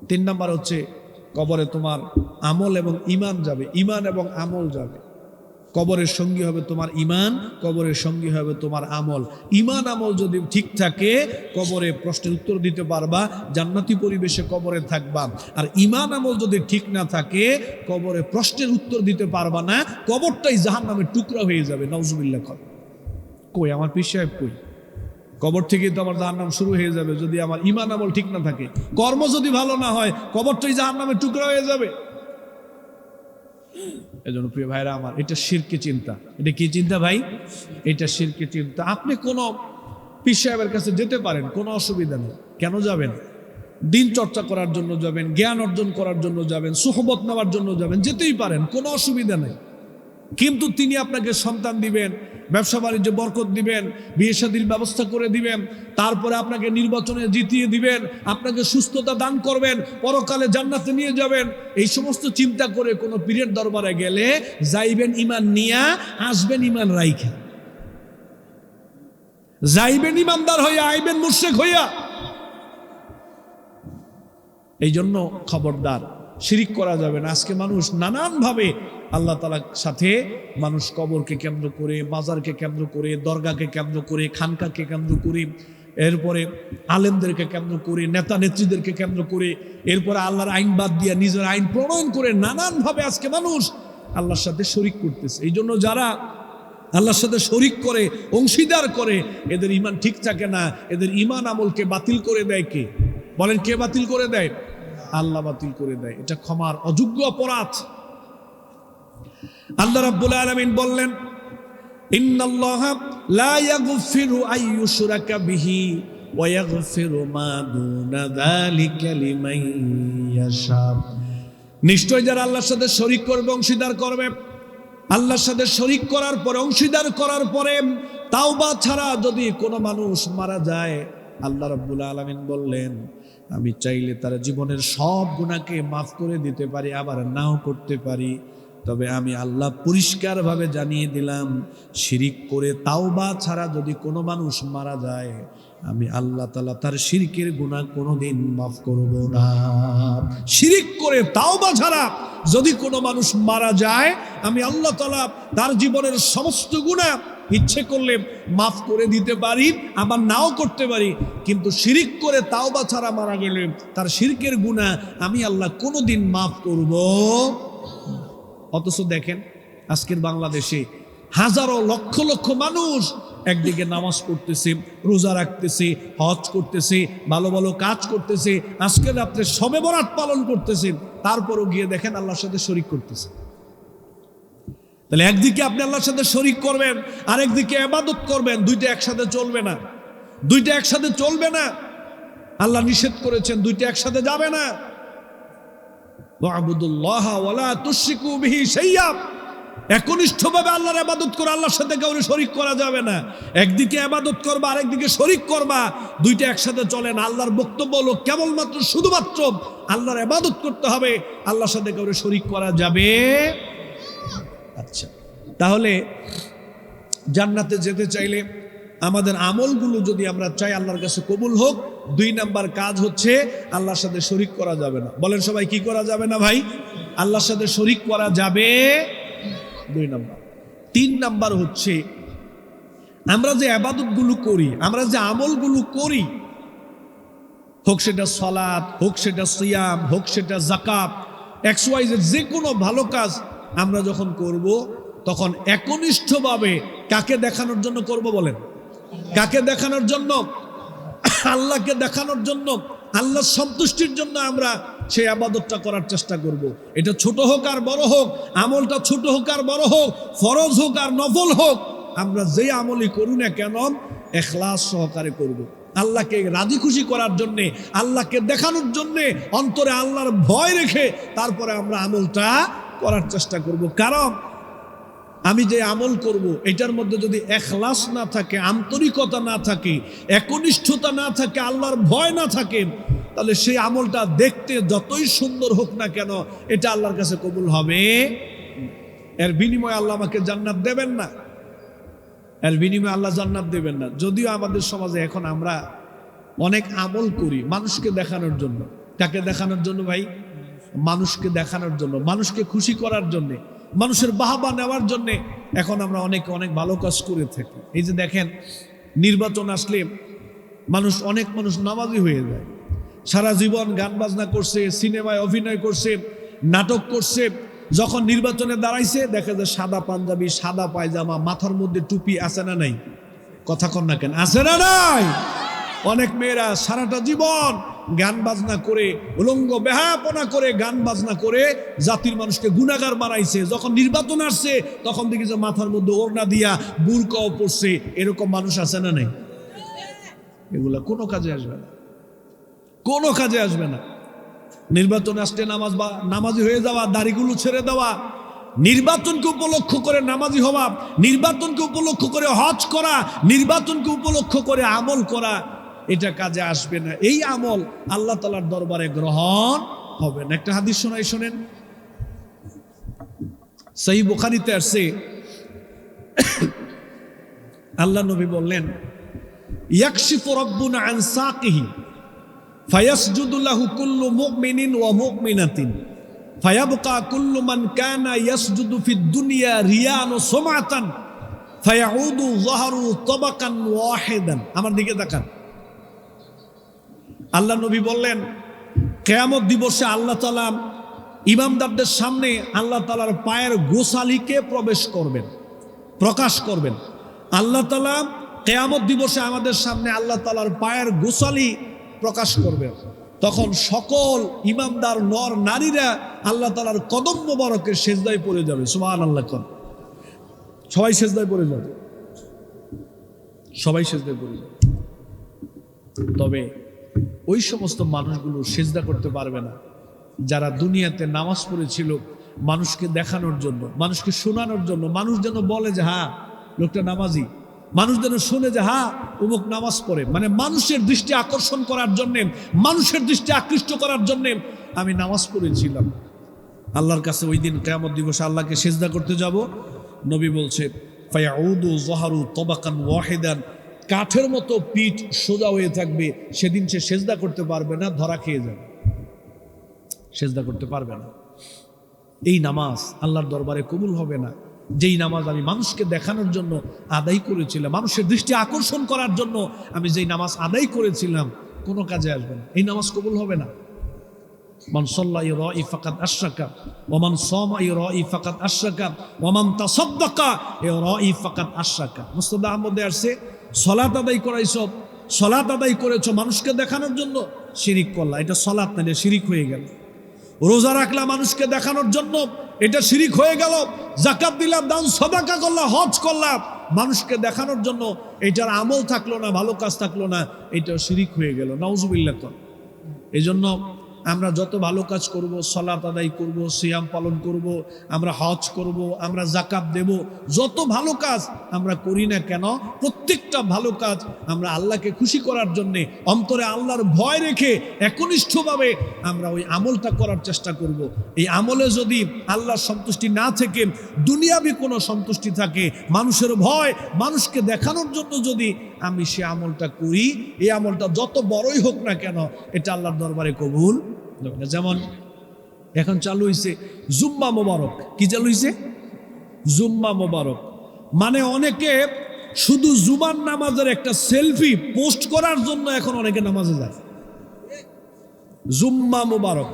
3 নাম্বার হচ্ছে, কবরে তোমার আমল এবং ঈমান যাবে, ঈমান এবং আমল যাবে। কবরের সঙ্গী হবে তোমার ঈমান, কবরের সঙ্গী হবে তোমার আমল। ঈমান আমল যদি ঠিক থাকে, কবরে প্রশ্নের উত্তর দিতে পারবা, জান্নাতি পরিবেশে কবরে থাকবা। আর ঈমান আমল যদি ঠিক না থাকে, কবরে প্রশ্নের উত্তর দিতে পারবা না, কবরটাই জাহান্নামের টুকরা হয়ে যাবে। নাউজুবিল্লাহ। কই আমার পীর সাহেব কই? কবর থেকেই তো আমার জাহান্নাম শুরু হয়ে যাবে যদি আমার ঈমান আমল ঠিক না থাকে। কর্ম যদি ভালো না হয়, কবরটাই জাহান্নামের টুকরা হয়ে যাবে। এজন্য প্রিয় ভাইরা আমার, এটা শিরকি চিন্তা। এটা কি চিন্তা ভাই? এটা শিরকি চিন্তা। আপনি কোন পীর সাহেবের কাছে যেতে পারেন, কোনো অসুবিধা নেই। কেন যাবেন? দিন চর্চা করার জন্য যাবেন, জ্ঞান অর্জন করার জন্য যাবেন, সুহবত নেওয়ার জন্য যাবেন, যেতেই পারেন, কোনো অসুবিধা নেই। কিন্তু তিনি আপনাকে সন্তান দিবেন, ব্যবসা বাণিজ্য বরকত দিবেন, বিয়ে শাদীর ব্যবস্থা করে দিবেন, তারপরে আপনাকে নির্বাচনে জিতিয়ে দিবেন, আপনাকে সুস্থতা দান করবেন, পরকালে জান্নাতে নিয়ে যাবেন। এই সমস্ত চিন্তা করে কোনো পীরের দরবারে গেলে যাইবেন ঈমান নিয়া, আসবেন ঈমান রাইখা। যাইবেন ঈমানদার হইয়া, আইবেন মুশরিক হইয়া। এই জন্য খবরদার, শিরিক করা যাবে না। আজকে মানুষ নানানভাবে আল্লাহ তাআলার সাথে, মানুষ কবরকে কেন্দ্র করে, মাজারকে কেন্দ্র করে, দরগাকে কেন্দ্র করে, খানকাকে কেন্দ্র করে, এরপরে আলেমদেরকে কেন্দ্র করে, নেতা নেত্রীদেরকে কেন্দ্র করে, এরপরে আল্লাহর আইন বাদ দিয়ে নিজের আইন প্রণয়ন করে নানানভাবে আজকে মানুষ আল্লাহর সাথে শরিক করতেছে। এই জন্য যারা আল্লাহর সাথে শরিক করে, অংশীদার করে, এদের ঈমান ঠিক থাকে না। এদের ঈমান আমলকে বাতিল করে দেয় কে? বলেন, কে বাতিল করে দেয়? আল্লাহ বাতিল করে দেয়। এটা ক্ষমার অযোগ্য অপরাধ। আল্লাহ রাব্বুল আলামিন বললেন, ইন্নাল্লাহা লা ইয়াগফিরু আইয়ুশরাকা বিহি ওয়া ইয়াগফিরু মা দুনা যালিকা লিমান ইয়াশা। নিশ্চয় যারা আল্লাহর সাথে শরীক করবে, অংশীদার করবে, আল্লাহর সাথে শরীক করার পরে, অংশীদার করার পরে তাওবা ছাড়া যদি কোনো মানুষ মারা যায়, আল্লাহ রাব্বুল আলামিন বললেন আমি চাইলে তার জীবনের সব গুনাহকে মাফ করে দিতে পারি, আবার নাও করতে পারি। তবে আমি আল্লাহ পরিষ্কারভাবে জানিয়ে দিলাম, শিরিক করে তাওবা ছাড়া যদি কোনো মানুষ মারা যায়, আমি আল্লাহ তাআলা তার শিরকের গুনাহ কোনোদিন মাফ করব না। শিরিক করে তাওবা ছাড়া যদি কোনো মানুষ মারা যায়, আমি আল্লাহ তাআলা তার জীবনের সমস্ত গুনাহ ইচ্ছে করলে মাফ করে দিতে পারি, আবার নাও করতে পারি। কিন্তু শিরিক করে তাওবা ছাড়া মারা গেলে তার শিরকের গুনাহ আমি আল্লাহ কোনোদিন মাফ করব। অথচ দেখেন আজকের বাংলাদেশে হাজারো লক্ষ লক্ষ মানুষ একদিকে নামাজ পড়তেছে, রোজা রাখতেছে, হজ করতেছে, ভালো ভালো কাজ করতেছে, আজকে রাত্রে শবে বরাত পালন করতেছে, তারপরও গিয়ে দেখেন আল্লাহর সাথে শরীক করতেছে। তাহলে একদিকে আপনি আল্লাহর সাথে শরীক করবেন, আরেকদিকে ইবাদত করবেন, দুইটা একসাথে চলবে না। দুইটা একসাথে চলবে না। আল্লাহ নিষেধ করেছেন, দুইটা একসাথে যাবে না। ওয়াবুদুল্লাহ ওয়ালা তুশরিকু বিহি শাইয়্যা। একনিষ্ঠভাবে আল্লাহর ইবাদত করে আল্লাহর সাথে কাউকে শরীক করা যাবে না। একদিকে ইবাদত করবা, আরেকদিকে শরীক করবা, দুইটা একসাথে চলে না। আল্লাহর বক্তব্য হলো কেবলমাত্র শুধুমাত্র আল্লাহর ইবাদত করতে হবে, আল্লাহর সাথে কাউকে শরীক করা যাবে। আচ্ছা, তাহলে জান্নাতে যেতে চাইলে আমাদের আমলগুলো যদি আমরা চাই আল্লাহর কাছে কবুল হোক, 2 নাম্বার কাজ হচ্ছে আল্লাহর সাথে শরীক করা যাবে না। বলেন সবাই, কি করা যাবে না ভাই? আল্লাহর সাথে শরীক করা যাবে 2 নাম্বার। 3 নাম্বার হচ্ছে আমরা যে ইবাদতগুলো করি, আমরা যে আমলগুলো করি, হোক সেটা সালাত, হোক সেটা সিয়াম, হোক সেটা যাকাত, XYZ যে কোনো ভালো কাজ আমরা যখন করব, তখন একনিষ্ঠভাবে কাকে দেখানোর জন্য করব? বলেন, কাকে দেখানোর জন্য? আল্লাহকে দেখানোর জন্য, আল্লাহর সন্তুষ্টির জন্য আমরা সেই ইবাদতটা করার চেষ্টা করব। এটা ছোট হোক আর বড় হোক, আমলটা ছোট হোক আর বড় হোক, ফরজ হোক আর নফল হোক, আমরা যে আমলই করি না কেন ইখলাস সহকারে করব। আল্লাহকে রাজি খুশি করার জন্যে, আল্লাহকে দেখানোর জন্যে, অন্তরে আল্লাহর ভয় রেখে তারপরে আমরা আমলটা করার চেষ্টা করব। কারণ আমি যে আমল করব, এটার মধ্যে যদি ইখলাস না থাকে, আন্তরিকতা না থাকে, একনিষ্ঠতা না থাকে, আল্লাহর ভয় না থাকে, তাহলে সেই আমলটা দেখতে যতই সুন্দর হোক না কেন, এটা আল্লাহর কাছে কবুল হবে। এর বিনিময়ে আল্লাহ আমাকে জান্নাত দেবেন না। এর বিনিময়ে আল্লাহ জান্নাত দেবেন না। যদিও আমাদের সমাজে এখন আমরা অনেক আমল করি মানুষকে দেখানোর জন্য। কাকে দেখানোর জন্য ভাই? মানুষকে দেখানোর জন্য, মানুষকে খুশি করার জন্যে, মানুষের বাহবা নেওয়ার জন্যে এখন আমরা অনেক ভালো কাজ করে থাকি। এই যে দেখেন, নির্বাচন আসলে অনেক মানুষ নামাজি হয়ে যায়। সারা জীবন গান বাজনা করছে, সিনেমায় অভিনয় করছে, নাটক করছে, যখন নির্বাচনে দাঁড়াইছে দেখে যে সাদা পাঞ্জাবি, সাদা পায়জামা, মাথার মধ্যে টুপি, আছে না নাই? কথা কন না কেন, আছে না নাই? অনেক মেয়েরা সারাটা জীবন গান বাজনা করে, উলঙ্গ বেহায়াপনা করে, গান বাজনা করে জাতির মানুষকে গুনাহগার বানাইছে। যখন নির্বাচন আসছে তখন দেখি যে মাথার মধ্যে ওড়না দিয়া বুরকাও পড়ছে। এরকম মানুষ আছে না নাই? এগুলা কোনো কাজে আসবে না, কোনো কাজে আসবে না। নির্বাচন আসতে নামাজি হয়ে যাওয়া, দাড়িগুলো ছেড়ে দেওয়া, নির্বাচনকে উপলক্ষ করে নামাজি হওয়া, নির্বাচনকে উপলক্ষ করে হজ করা, নির্বাচনকে উপলক্ষ করে আমল করা, এটা কাজে আসবে না। এই আমল আল্লাহ তাআলার দরবারে গ্রহণ হবে না। একটা হাদিস শোনাই, শোনেন। সহিহ বুখারীতে আসছে, আল্লাহ নবী বললেন, ইয়াকশিফু রাব্বুনা আন সাকিহি ফায়াসজুদু লাহু কুল্লু মুমিনিন ওয়া মুমিনাতিন ফায়াবকা কুল্লু মান কানা ইয়াসজুদু ফিদ দুনিয়া রিয়ান ওয়া সুমআতান ফায়াউদু যাহরু তাবাকান ওয়াহিদান। আমার দিকে তাকান। আল্লাহ নবী বললেন, কিয়ামত দিবসে আল্লাহ তাআলা ইমামদারদের সামনে আল্লাহ তাআলার পায়ের গোসালিকে প্রকাশ করবেন। আল্লাহ তাআলা কিয়ামত দিবসে আমাদের সামনে আল্লাহ তাআলার পায়ের গোসালি প্রকাশ করবেন। তখন সকল ইমানদার নর নারীরা আল্লাহ তাআলার কদম মোবারকের সেজদায় পড়ে যাবে। সুবহানাল্লাহ। সবাই সেজদায় পড়ে যাবে, সবাই সেজদায় পড়ে যাবে। তবে ওই সমস্ত মানুষগুলো সেজদা করতে পারবে না যারা দুনিয়াতে নামাজ পড়েছিল মানুষকে দেখানোর জন্য, মানুষকে শোনানোর জন্য, মানুষ যেন বলে যে হ্যাঁ লোকটা নামাজি, মানুষ যেন শুনে যে হ্যাঁ অমুক নামাজ পড়ে, মানে মানুষের দৃষ্টি আকর্ষণ করার জন্যে, মানুষের দৃষ্টি আকৃষ্ট করার জন্যে আমি নামাজ পড়েছিলাম। আল্লাহর কাছে ওই দিন কিয়ামত দিবসে আল্লাহকে সেজদা করতে যাব। নবী বলছে ফায়াউদু যহারু তাবাকান ওয়াহিদান, কাঠের মতো পিঠ সোজা হয়ে থাকবে, সেদিন সে সেজদা করতে পারবে না, ধরা খেয়ে যাবে, সেজদা করতে পারবে না। এই নামাজ আল্লাহর দরবারে কবুল হবে না। যেই নামাজ আমি মানুষকে দেখানোর জন্য আদায় করেছিলাম, মানুষের দৃষ্টি আকর্ষণ করার জন্য আমি যেই নামাজ আদায় করেছিলাম, কোনো কাজে আসবে না, এই নামাজ কবুল হবে না। মান সাল্লা ইরাই ফাকাদ আশরাকা ওয়া মান সামা ইরাই ফাকাদ আশরাকা ওয়া মান তাসাদ্দাকা ইরাই ফাকাদ আশরাকা। মুস্তাদ আহমদে আসছে সালাত আদায় করাইছো, সালাত আদায় করেছো মানুষকে দেখানোর জন্য, শিরিক করলা, এটা সালাত না, এটা শিরিক হয়ে গেল। রোজা রাখলা মানুষকে দেখানোর জন্য, এটা শিরিক হয়ে গেল। যাকাত দিলাম, দান সাদাকা করলা, হজ করলাম মানুষকে দেখানোর জন্য, এটার আমল থাকলো না, ভালো কাজ থাকলো না, এটাও শিরিক হয়ে গেল। নাউজুবিল্লাহ। এই জন্য আমরা যত ভালো কাজ করব, সালাত আদায় করব, সিয়াম পালন করব, আমরা হজ করব, আমরা যাকাত দেব, যত ভালো কাজ আমরা করি না কেন, প্রত্যেকটা ভালো কাজ আমরা আল্লাহকে খুশি করার জন্যে অন্তরে আল্লাহর ভয় রেখে একনিষ্ঠভাবে আমরা ওই আমলটা করার চেষ্টা করব। এই আমলে যদি আল্লাহর সন্তুষ্টি না থেকে দুনিয়াবি কোনো সন্তুষ্টি থাকে, মানুষের ভয়, মানুষকে দেখানোর জন্য যদি আমি সে আমলটা করি, এই আমলটা যত বড়ই হোক না কেন, এটা আল্লাহর দরবারে কবুল। যেমন এখন চালু হয়েছে জুম্মা মোবারক। কি চালু হয়েছে? জুম্মা মোবারক। মানে অনেকে শুধু জুমার নামাজের একটা সেলফি পোস্ট করার জন্য এখন অনেকে নামাজে যায়। জুম্মা মোবারক,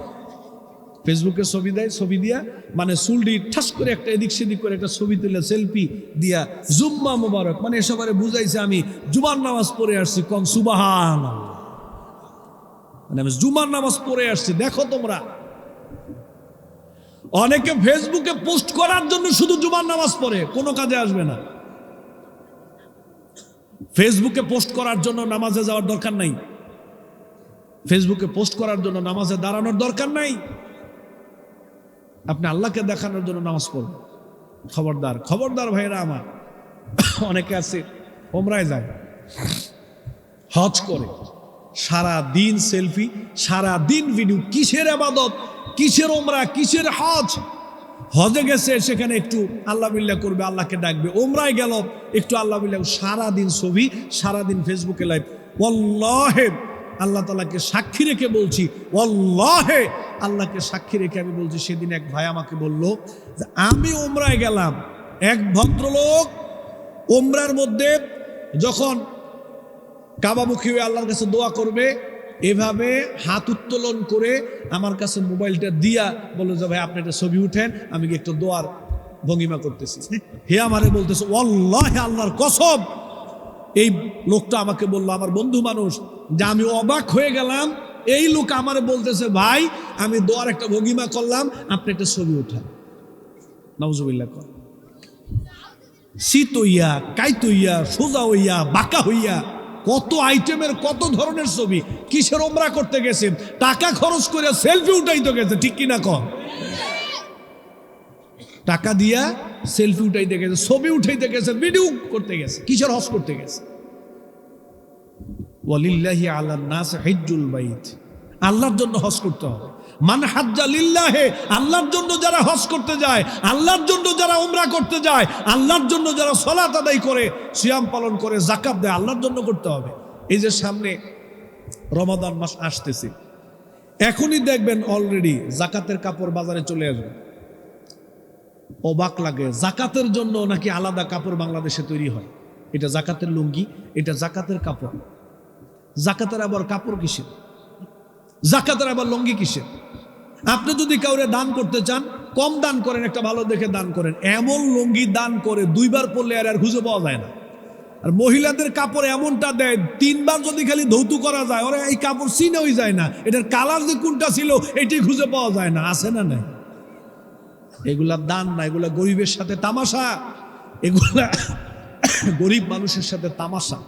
ফেসবুকে ছবি দেয়, ছবি দিয়া মানে চুলডি ঠাস করে একটা এদিক সেদিক করে একটা ছবি তুলে সেলফি দিয়া জুম্মা মোবারক, মানে এসবারে বুঝাইছে আমি জুমার নামাজ পড়ে আসছি, কম সুবহানাল্লাহ, মানে আমি জুমার নামাজ পড়ে আসছি, দেখো তোমরা। অনেকে ফেসবুকে পোস্ট করার জন্য শুধু জুমার নামাজ পড়ে, কোনো কাজে আসবে না। ফেসবুকে পোস্ট করার জন্য নামাজে যাওয়ার দরকার নাই, ফেসবুকে পোস্ট করার জন্য নামাজে দাঁড়ানোর দরকার নাই। আপনি আল্লাহকে দেখানোর জন্য নামাজ পড়বেন। খবরদার, খবরদার ভাইরা আমার। অনেকে আছে ওমরায় যায়, হজ করে, সারা দিন সেলফি, সারা দিন ভিডিও, কিসের ইবাদত, কিসের ওমরা, কিসের হজ। হজে গেছে সেখানে একটু আল্লাহ বিল্লাহ করবে, আল্লাহকে ডাকবে, ওমরায় গেল একটু আল্লাহ বিল্লাহ, সারাদিন ছবি, সারাদিন ফেসবুকে লাইভ। ওয়াল্লাহে, আল্লাহ তাআলাকে সাক্ষী রেখে বলছি, ওয়াল্লাহে, আল্লাহকে সাক্ষী রেখে আমি বলছি, সেদিন এক ভাই আমাকে বলল যে আমি ওমরায় গেলাম, এক ভদ্রলোক ওমরার মধ্যে যখন কাবামুখী হয়ে আল্লাহর কাছে দোয়া করবে, এভাবে হাত উত্তোলন করে আমার কাছে মোবাইলটা দিয়া বললো যে ভাই আপনি একটা ছবি উঠেন, আমি একটু দোয়ার ভঙ্গিমা করতেছি। হে আমারে বলতেছে, ওয়াল্লাহি, আল্লাহর কসম, এই লোকটা আমাকে বললো, আমার বন্ধু মানুষ, যে আমি অবাক হয়ে গেলাম। এই লোক আমারে বলতেছে ভাই আমি দোয়ার একটা ভঙ্গিমা করলাম, আপনি একটা ছবি উঠান। নাউজুবিল্লাহ। শীত হইয়া, কাইত হইয়া, সোজা হইয়া, বাঁকা হইয়া, কত আইটেমের কত ধরনের ছবি। কিসের ওমরা করতে গেছেন, টাকা খরচ করে সেলফি উঠাইতে গেছে, ঠিক কিনা কম? টাকা দিয়া সেলফি উঠাইতে গেছে, ছবি উঠাইতে গেছে, ভিডিও করতে গেছে, কিসের হজ করতে গেছে। ওয়ালিল্লাহি আলান নাস হিজ্জুল বাইত, আল্লাহর জন্য হজ করতে হবে। মান হাজ্জা লিল্লাহে, আল্লাহর জন্য যারা হজ করতে যায়, আল্লাহর জন্য যারা উমরা করতে যায়, আল্লাহর জন্য যারা সালাত আদায় করে, সিয়াম পালন করে, যাকাত দেয়, আল্লাহর জন্য করতে হবে। এই যে সামনে রমাদান মাস আসতেছে, এখনই দেখবেন অলরেডি যাকাতের কাপড় বাজারে চলে আসবে। অবাক লাগে, যাকাতের জন্য নাকি আলাদা কাপড় বাংলাদেশে তৈরি হয়। এটা যাকাতের লুঙ্গি, এটা যাকাতের কাপড়। যাকাতের আবার কাপড় কিসের, যাকাতের আবার লুঙ্গি কিসের? আপনি যদি কাউরে দান করতে চান, কম দান করেন, একটা ভালো দেখে দান করেন। এমন লুঙ্গি দান করে 2 বার পরলে আর খুঁজে পাওয়া যায় না। আর মহিলাদের কাপড় এমনটা দেয় 3 বার যদি খালি ধৌতু করা যায়, ওরা এই কাপড় চিনেই যায় না, এটার কালার যে কোনটা ছিল এটাই খুঁজে পাওয়া যায় না। আছে না নাই? এগুলা দান না, এগুলা গরিবের সাথে তামাশা, এগুলা গরিব মানুষের সাথে তামাশা।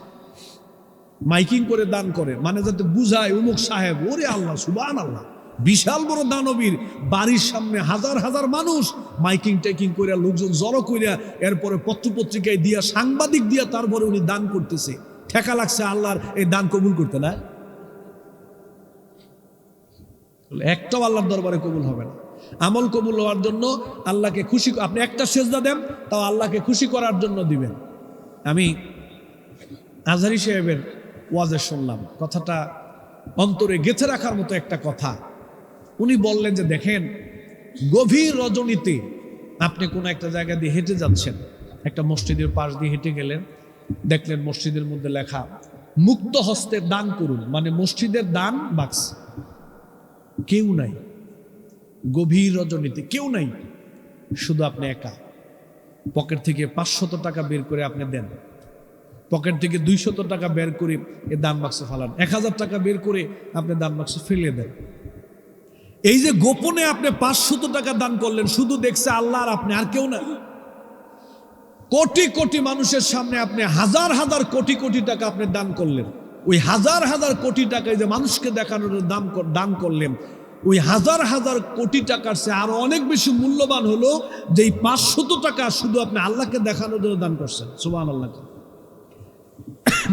মাইকিং করে দান করে, মানে যাতে বুঝায় অমুক সাহেব, ওরে আল্লাহ সুবহানাল্লাহ, বিশাল বড় দানবীর, বাড়ির সামনে হাজার হাজার মানুষ মাইকিং টেকিং করে লোকজন জড়ো কইরা এরপরে পত্রপত্রিকায় দিয়া, সাংবাদিক দিয়া, তারপরে উনি দান করতেছে। ঠেকা লাগছে আল্লাহর এই দান কবুল করতে না? একটাও আল্লাহর দরবারে কবুল হবে না। আমল কবুল হওয়ার জন্য আল্লাহকে খুশি, আপনি একটা সেজদা দেন তাও আল্লাহকে খুশি করার জন্য দিবেন। আমি আজহারী সাহেবের ওয়াজে শুনলাম, কথাটা অন্তরে গেঁথে রাখার মতো একটা কথা। উনি বললেন যে দেখেন, গভীর রজনীতে আপনি কোনো একটা জায়গা দিয়ে হেঁটে যাচ্ছেন, একটা মসজিদের পাশ দিয়ে হেঁটে গেলেন, দেখলেন মসজিদের মধ্যে লেখা মুক্ত হস্তে দান করুন, মানে মসজিদের দান বাক্স, কেউ নাই। গভীর রজনীতে কেউ নাই, শুধু আপনি একা। পকেট থেকে 500 টাকা বের করে আপনি দেন, পকেট থেকে 200 টাকা বের করে এ দান বাক্সে ফালান, 1000 টাকা বের করে আপনি দান বাক্সে ফেলে দেন। এই যে গোপনে আপনি 500 টাকা দান করলেন, শুধু দেখছে আল্লাহ আর আপনি, আর কেউ না। কোটি কোটি মানুষের সামনে আপনি হাজার হাজার কোটি কোটি টাকা আপনি দান করলেন। ওই হাজার হাজার কোটি টাকায় যে মানুষকে দেখানোর দান করলেন, ওই হাজার হাজার কোটি টাকার চেয়ে আরো অনেক বেশি মূল্যবান হলো যে এই 500 টাকা শুধু আপনি আল্লাহকে দেখানোর জন্য দান করছেন। সুবহানাল্লাহ।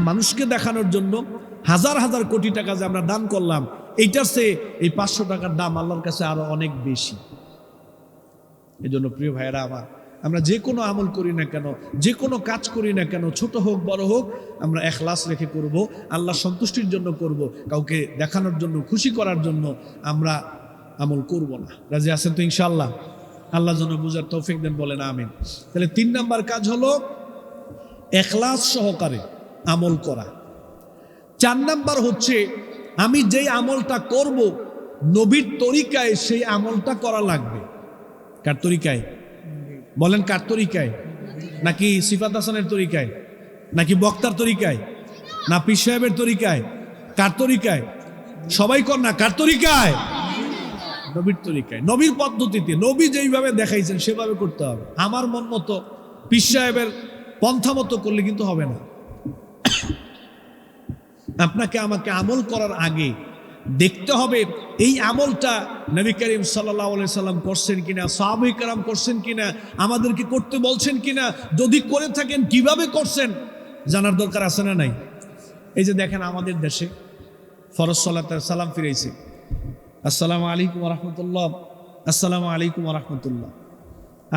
মানুষকে দেখানোর জন্য হাজার হাজার কোটি টাকা যে আমরা দান করলাম, এইটার চেয়ে এই 500 টাকার দাম আল্লাহর কাছে আরো অনেক বেশি। এই জন্য প্রিয় ভাইয়েরা আমার, আমরা যে কোনো আমল করি না কেন, যে কোনো কাজ করি না কেন, ছোট হোক বড় হোক, আমরা ইখলাস রেখে করব, আল্লাহ সন্তুষ্টির জন্য করব, কাউকে দেখানোর জন্য, খুশি করার জন্য আমরা আমল করব না। রাজি আছেন তো ইনশাআল্লাহ? আল্লাহ যেন বুঝার তৌফিক দেন, বলেন আমিন। তাহলে 3 নাম্বার কাজ হলো ইখলাস সহকারে আমল করা। 4 নাম্বার হচ্ছে আমি যেই আমলটা করব নবীর তরিকায় সেই আমলটা করা লাগবে। কার তরিকায়? বলেন কার তরিকায়? নাকি সিফাত হাসানের তরিকায়, নাকি বক্তার তরিকায়, না পীর সাহেবের তরিকায়? কার তরিকায়? সবাই কর না, কার তরিকায়? নবীর তরিকায়, নবীর পদ্ধতিতে, নবী যেইভাবে দেখাইছেন সেভাবে করতে হবে। আমার মন মতো, পীর সাহেবের পন্থা মতো করলে কিন্তু হবে না। আপনাকে আমাকে আমল করার আগে দেখতে হবে এই আমলটা নবী করিম সাল্লাল্লাহু আলাইহি সাল্লাম করছেন কিনা, সাহাবায়ে কেরাম করছেন কিনা, আমাদেরকে করতে বলছেন কিনা, যদি করে থাকেন কিভাবে করছেন, জানার দরকার আছে না নাই? এই যে দেখেন আমাদের দেশে ফরজ সালাতে সালাম ফিরাইছে, আসসালামু আলাইকুম ওয়া রাহমাতুল্লাহ, আসসালামু আলাইকুম ওয়া রাহমাতুল্লাহ।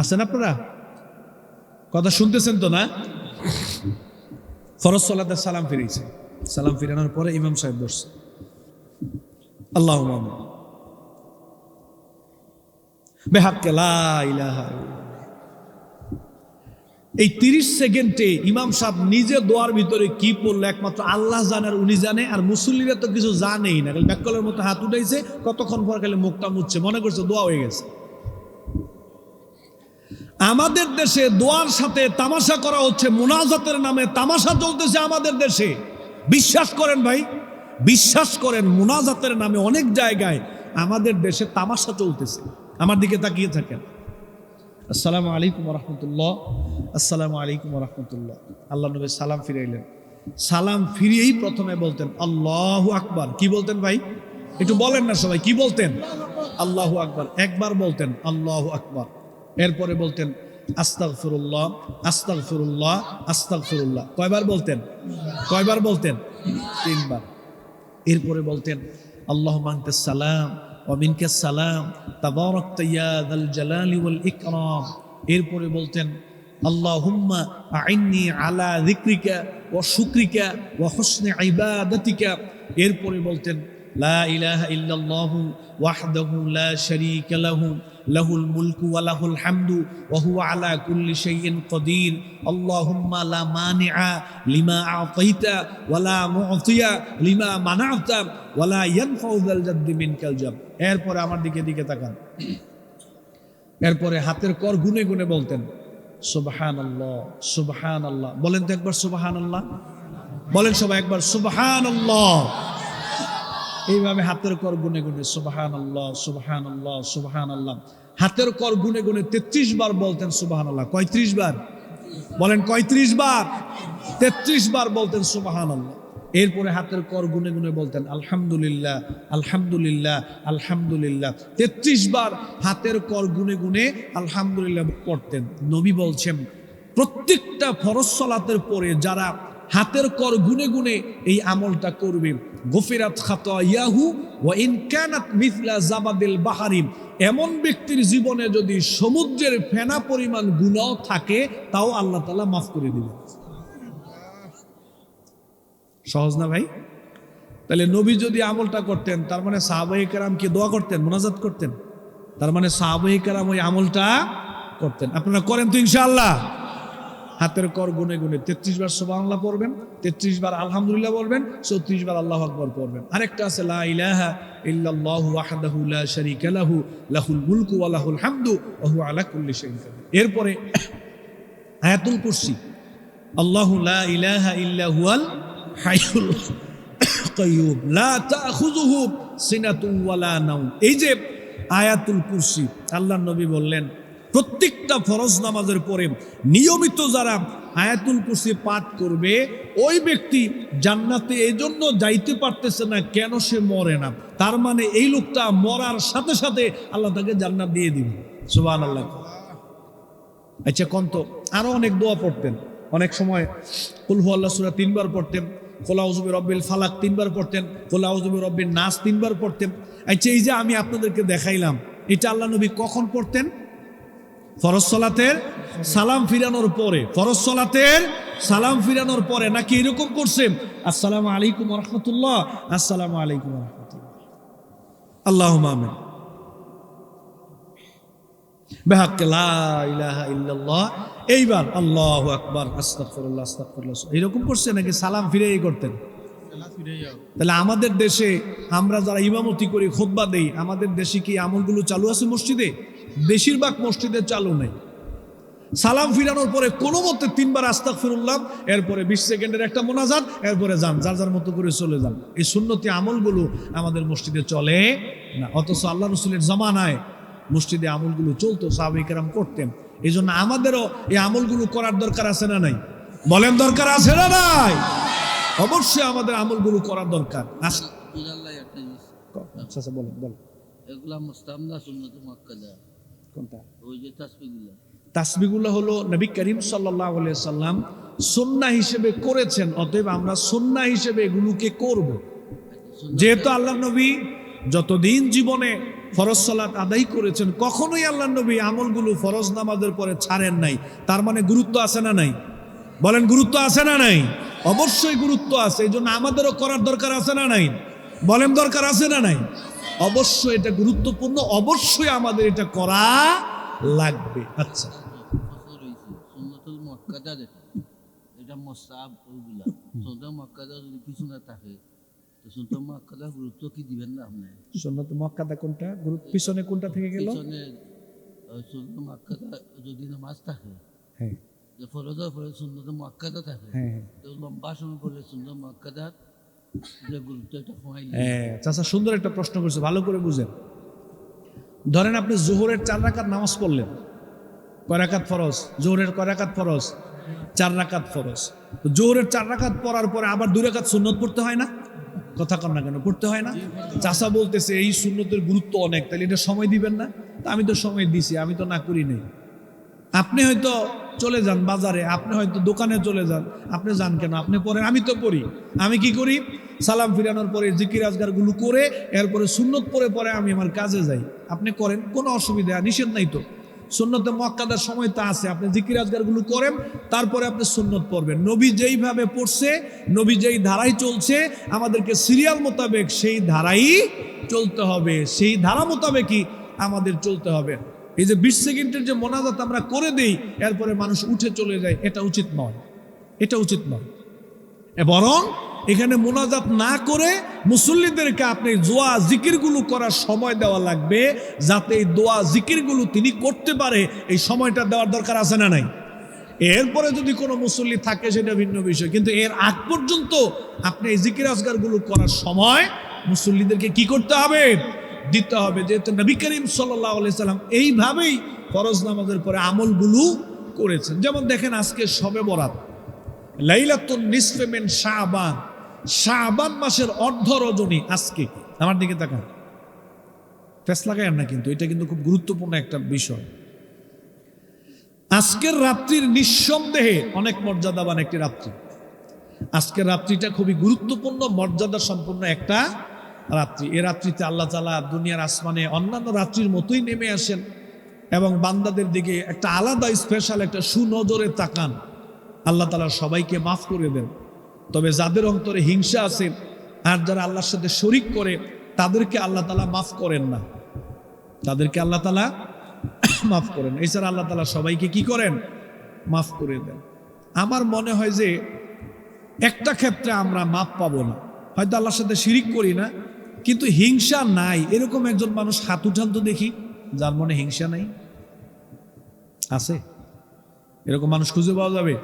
আছেন আপনারা? কথা শুনতেছেন তো না? ফরজ সালাতে সালাম ফিরাইছে, সালাম ফিরানোর পরে ইমাম সাহেব বসছে, আল্লাহুম্মা আমিন বিহাক্কি লা ইলাহা ইল্লাল্লাহ। এই 30 সেকেন্ডে ইমাম সাহেব নিজে দোয়ার ভিতরে কি পড়লো একমাত্র আল্লাহ জানার, উনি জানে, আর মুসল্লিরা তো কিছু জানেই না, ব্যাককলের মতো হাত উঠাইছে, কতক্ষণ পর খালি মুখটা মুছছে, মনে করছে দোয়া হয়ে গেছে। আমাদের দেশে দোয়ার সাথে তামাশা করা হচ্ছে, মুনাজাতের নামে তামাশা চলতেছে আমাদের দেশে। বিশ্বাস করেন ভাই, বিশ্বাস করেন, মুনাজাতের নামে অনেক জায়গায় আমাদের দেশে তামাশা চলতেছে। আমার দিকে তাকিয়ে থাকেন। আসসালামু আলাইকুম ওয়া রাহমাতুল্লাহ, আসসালামু আলাইকুম ওয়া রাহমাতুল্লাহ। আল্লাহ নবী সালাম ফিরাইলেন, সালাম ফিরিয়েই প্রথমে বলতেন আল্লাহু আকবার। কি বলতেন ভাই? একটু বলেন না সবাই, কি বলতেন? আল্লাহু আকবার। একবার বলতেন আল্লাহু আকবার, এরপরে বলতেন আস্তাগফিরুল্লাহ, আস্তাগফিরুল্লাহ, আস্তাগফিরুল্লাহ। কয়বার বলতেন? কয়বার বলতেন? 3 বার। এরপরে বলতেন আল্লাহুম্মা আনতাস সালাম ওয়া মিনকাস সালাম তাবারাকতা ইয়া যাল জালালি ওয়াল ইকরাম। এরপরে বলতেন আল্লাহুম্মা আইন্নি আলা যিকরিকা ওয়া শুকরিকা ওয়া হুসনি ইবাদাতিকা। এরপরে বলতেন লা ইলাহা ইল্লাল্লাহু ওয়াহদাহু লা শারীকা লাহু লাহুল মুলকু ওয়া লাহুল হামদু ওয়া হুয়া আলা কুল্লি শাইইন কাদির। আল্লাহুম্মা লা মানিআ লিমা আ'তাইতা ওয়া লা মু'তিয়া লিমা মানা'তা ওয়া লা ইয়ানফাউ যাল জাদ্দি মিনকাল জাদ। এরপরে আমার দিকে তাকান, এরপরে হাতের কর গুনে গুনে বলতেন সুবহানাল্লাহ সুবহানাল্লাহ। বলেন তো একবার সুবহানাল্লাহ, বলেন সবাই একবার সুবহানাল্লাহ। এইভাবে হাতের কর গুনে গুনে সুবহানাল্লাহ সুবহানাল্লাহ সুবহানাল্লাহ, হাতের কর গুনে গুনে 33 বার বলতেন সুবহানাল্লাহ। কয় 30 বার? বলেন কয় 30 বার? 33 বার বলতেন সুবহানাল্লাহ। এরপরে হাতের কর গুনে গুনে বলতেন আলহামদুলিল্লাহ আলহামদুলিল্লাহ আলহামদুলিল্লাহ। 33 বার হাতের কর গুনে গুনে আলহামদুলিল্লাহ পড়তেন। নবী বলছেন প্রত্যেকটা ফরজ সালাতের পরে যারা হাতের কর গুনে গুনে এই আমলটা করবে, গফিরাত খাতায়াহু ওয়া ইন কানাত মিথলা জাবাদিল বাহারি, এমন ব্যক্তির জীবনে যদি সমুদ্রের ফেনা পরিমাণ গুনাহ থাকে তাও আল্লাহ তাআলা মাফ করে দিবেন। সহজ না ভাই? তাহলে নবী যদি আমলটা করতেন, তার মানে সাহাবায়ে কেরাম কি দোয়া করতেন, মুনাজাত করতেন? তার মানে সাহাবায়ে কেরাম ওই আমলটা করতেন। আপনারা করেন তো ইনশাআল্লাহ? হাতের কর গুনে গুনে 33 বার সুবহানাল্লাহ পড়বেন, 33 বার আলহামদুলিল্লাহ বলবেন, 34 বার আল্লাহু আকবার পড়বেন। আরেকটা আছে লা ইলাহা ইল্লাল্লাহু ওয়াহদাহু লা শারীকা লাহু লাহুল মুলকু ওয়া লাহুল হামদু ওয়া হুয়া আলা কুল্লি শাইইন কাদির। এরপরে আয়াতুল কুরসি, আল্লাহু লা ইলাহা ইল্লা হুয়াল হাইয়ুল কাইয়্যুম লা তাখুযুহু সিনাতুন ওয়া লা নাওম। এই যে আয়াতুল কুরসি, আল্লাহর নবী বললেন প্রত্যেকটা ফরজ নামাজের পরে নিয়মিত যারা আয়াতুল কুরসি পাঠ করবে ওই ব্যক্তি জান্নাতে এই জন্য যাইতে পারতেছে না কেন, সে মরে না। তার মানে এই লোকটা মরার সাথে সাথে আল্লাহ তাকে জান্নাত দিয়ে দিবে। সুবহানাল্লাহ। আচ্ছা কন্ত আরো অনেক দোয়া পড়তেন। অনেক সময় কুল হুয়াল্লাহু সূরা 3 বার পড়তেন, কুল আউযু বিরাব্বিল ফালাক 3 বার পড়তেন, কুল আউযু বিরাব্বিন নাস 3 বার পড়তেন। আচ্ছা এই যে আমি আপনাদেরকে দেখাইলাম, এটা আল্লাহ নবী কখন পড়তেন? ফরজ সালাতের সালাম ফিরানোর পরে। ফরজ সালাতের সালাম ফিরানোর পরে। নাকি এরকম করছে আসসালামু আলাইকুম ওয়া রাহমাতুল্লাহ, আসসালামু আলাইকুম ওয়া রাহমাতুল্লাহ, আল্লাহুম্মা আমিন, বিহাক্কি লা ইলাহা ইল্লাল্লাহ, এইবার আল্লাহু আকবার, আস্তাগফিরুল্লাহ আস্তাগফিরুল্লাহ, এরকম করছে নাকি সালাম ফিরেই করতেন? তাহলে আমাদের দেশে আমরা যারা ইমামতি করি, খুতবা দেই, আমাদের দেশে কি আমলগুলো চালু আছে মসজিদে? বেশিরভাগ মসজিদে চালু নেই। সালাম ফিরানোর পরে কোনো মতে 3 বার আস্তাগফিরুল্লাহ, এরপরে 20 সেকেন্ডের একটা মোনাজাত, এরপরে যান যার যার মতো করে চলে যান। এই সুন্নতি আমলগুলো আমাদের মসজিদে চলে না। অথচ আল্লাহ রাসূলের জামানায় মসজিদে আমলগুলো চলতো, সাহাবায়ে কেরাম করতেন। এই জন্য আমাদেরও এই আমলগুলো করার দরকার আছে না নাই? বলেন দরকার আছে না নাই? অবশ্যই আমাদের আমলগুলো করার দরকার। আচ্ছা বলেন বলেন। এগুলা মুস্তাহাব সুন্নাত মুআক্কাদা। কোনটা? ওই যে তাসবিহগুলো। তাসবিহগুলো হলো নবী করিম সাল্লাল্লাহু আলাইহি সাল্লাম সুন্নাহ হিসেবে করেছেন, অতএব আমরা সুন্নাহ হিসেবে এগুলোকে করব। যেহেতু আল্লাহর নবী যতদিন জীবনে ফরজ সালাত আদায় করেছেন, কখনোই আল্লাহর নবী আমলগুলো ফরজ নামাজের পরে ছাড়েন নাই। তার মানে গুরুত্ব আছে না নাই? বলেন গুরুত্ব আছে না নাই? অবশ্যই গুরুত্ব আছে। এই জন্য আমাদেরও করার দরকার আছে না নাই? বলেন দরকার আছে না নাই? অবশ্যই এটা গুরুত্বপূর্ণ, অবশ্যই আমাদের এটা করা লাগবে। আচ্ছা সুন্নাতুল মুআক্কাদা যেটা, এটা মুস্তাহাব ওইগুলা। সুন্নাতুল মুআক্কাদা যদি কিছু না থাকে তো সুন্নাতুল মুআক্কাদা গুরুত্ব কি দিবেন না আপনি? সুন্নাতুল মুআক্কাদা কোনটা? গুরুত্ব পিছনে কোনটা থেকে গেল? পিছনে সুন্নাতুল মুআক্কাদা যদি নামাজ থাকে, হ্যাঁ, যে ফরজের পরে সুন্নাতুল মুআক্কাদা থাকে, হ্যাঁ, তো লম্বা সময় পরে সুন্নাতুল মুআক্কাদা যে গুরুত্ব এটা কমাইলে। হ্যাঁ চাচা সুন্দর একটা প্রশ্ন করছে, ভালো করে বুঝেন। ধরেন আপনি যোহরের 4 রাকাত নামাজ পড়লেন, কয় রাকাত ফরজ? যোহরের কয় রাকাত ফরজ? 4 রাকাত ফরজ। যোহরের 4 রাকাত পড়ার পরে আবার 2 রাকাত সুন্নত পড়তে হয় না? কথা কন না কেন, পড়তে হয় না? চাচা বলতেছে এই সুন্নতের গুরুত্ব অনেক, তাহলে এটা সময় দিবেন না? তা আমি তো সময় দিছি, আমি তো না করি নাই। আপনি হয়তো চলে যান বাজারে, আপনি হয়তো দোকানে চলে যান, আপনি যান কেন? আপনি পড়েন, আমি তো পড়ি। আমি কি করি? সালাম ফিরানোর পরে জিকির আজগারগুলো করে এরপরে সুন্নত পরে পরে আমি আমার কাজে যাই। আপনি করেন, কোনো অসুবিধা নিষেধ নাই তো। সুন্নতে মুআক্কাদার সময় তা আছে, আপনি জিকির আজগারগুলো করেন, তারপরে আপনি সুন্নত পড়বেন। নবী যেইভাবে পড়ছে, নবী যেই ধারায় চলছে, আমাদেরকে সিরিয়াল মোতাবেক সেই ধারাই চলতে হবে, সেই ধারা মোতাবেকই আমাদের চলতে হবে। এই যে 20 সেকেন্ডের যে মোনাজাত আমরা করে দেই, এরপরে মানুষ উঠে চলে যায়, এটা উচিত নয়, এটা উচিত নয়। বরং এখানে মোনাজাত না করে মুসল্লিদেরকে আপনি দোয়া জিকিরগুলো করার সময় দেওয়া লাগবে, যাতে এই দোয়া জিকিরগুলো তিনি করতে পারে, এই সময়টা দেওয়ার দরকার আছে না নাই? এরপরে যদি কোনো মুসল্লি থাকে সেটা ভিন্ন বিষয়, কিন্তু এর আগ পর্যন্ত আপনি এই জিকির আজগারগুলো করার সময় মুসল্লিদেরকে কি করতে হবে? দিতে হবে। যেহেতু নবী করিম সাল্লাল্লাহু আলাইহি সাল্লাম এইভাবেই ফরজ নামাজের পরে আমলগুলো করেছেন। যেমন দেখেন আজকে শবে বরাত, লাইলাতুন নিসফে মিন শাবান, শাবান মাসের অর্ধ রজনী আজকে। আমার দিকে তাকান, ফেস লাগায়েন না, কিন্তু এটা কিন্তু খুব গুরুত্বপূর্ণ একটা বিষয়। আজকের রাত্রির নিঃসন্দেহে অনেক মর্যাদাবান একটি রাত্রি। আজকের রাত্রিটা খুবই গুরুত্বপূর্ণ, মর্যাদা সম্পন্ন একটা রাত্রি। এ রাত্রিতে আল্লাহ তাআলা দুনিয়ার আসমানে অন্যান্য রাত্রির মতোই নেমে আসেন এবং বান্দাদের দিকে একটা আলাদা স্পেশাল একটা সুনজরে তাকান। আল্লাহ তাআলা সবাইকে মাফ করে দেন, তবে যাদের অন্তরে হিংসা আছে আর যারা আল্লাহর সাথে শরিক করে তাদেরকে আল্লাহ তাআলা মাফ করেন না, তাদেরকে আল্লাহ তাআলা মাফ করেন। এছাড়া আল্লাহ তাআলা সবাইকে কি করেন? মাফ করে দেন। আমার মনে হয় যে একটা ক্ষেত্রে আমরা মাফ পাবো না, হয়তো আল্লাহর সাথে শিরিক করি না কিন্তু হিংসা নাই, এরকম একজন মানুষ হাত উঠান তো দেখি যার মনে হিংসা নাই। আছে এরকম মানুষ? খুঁজে পাওয়া যাবে?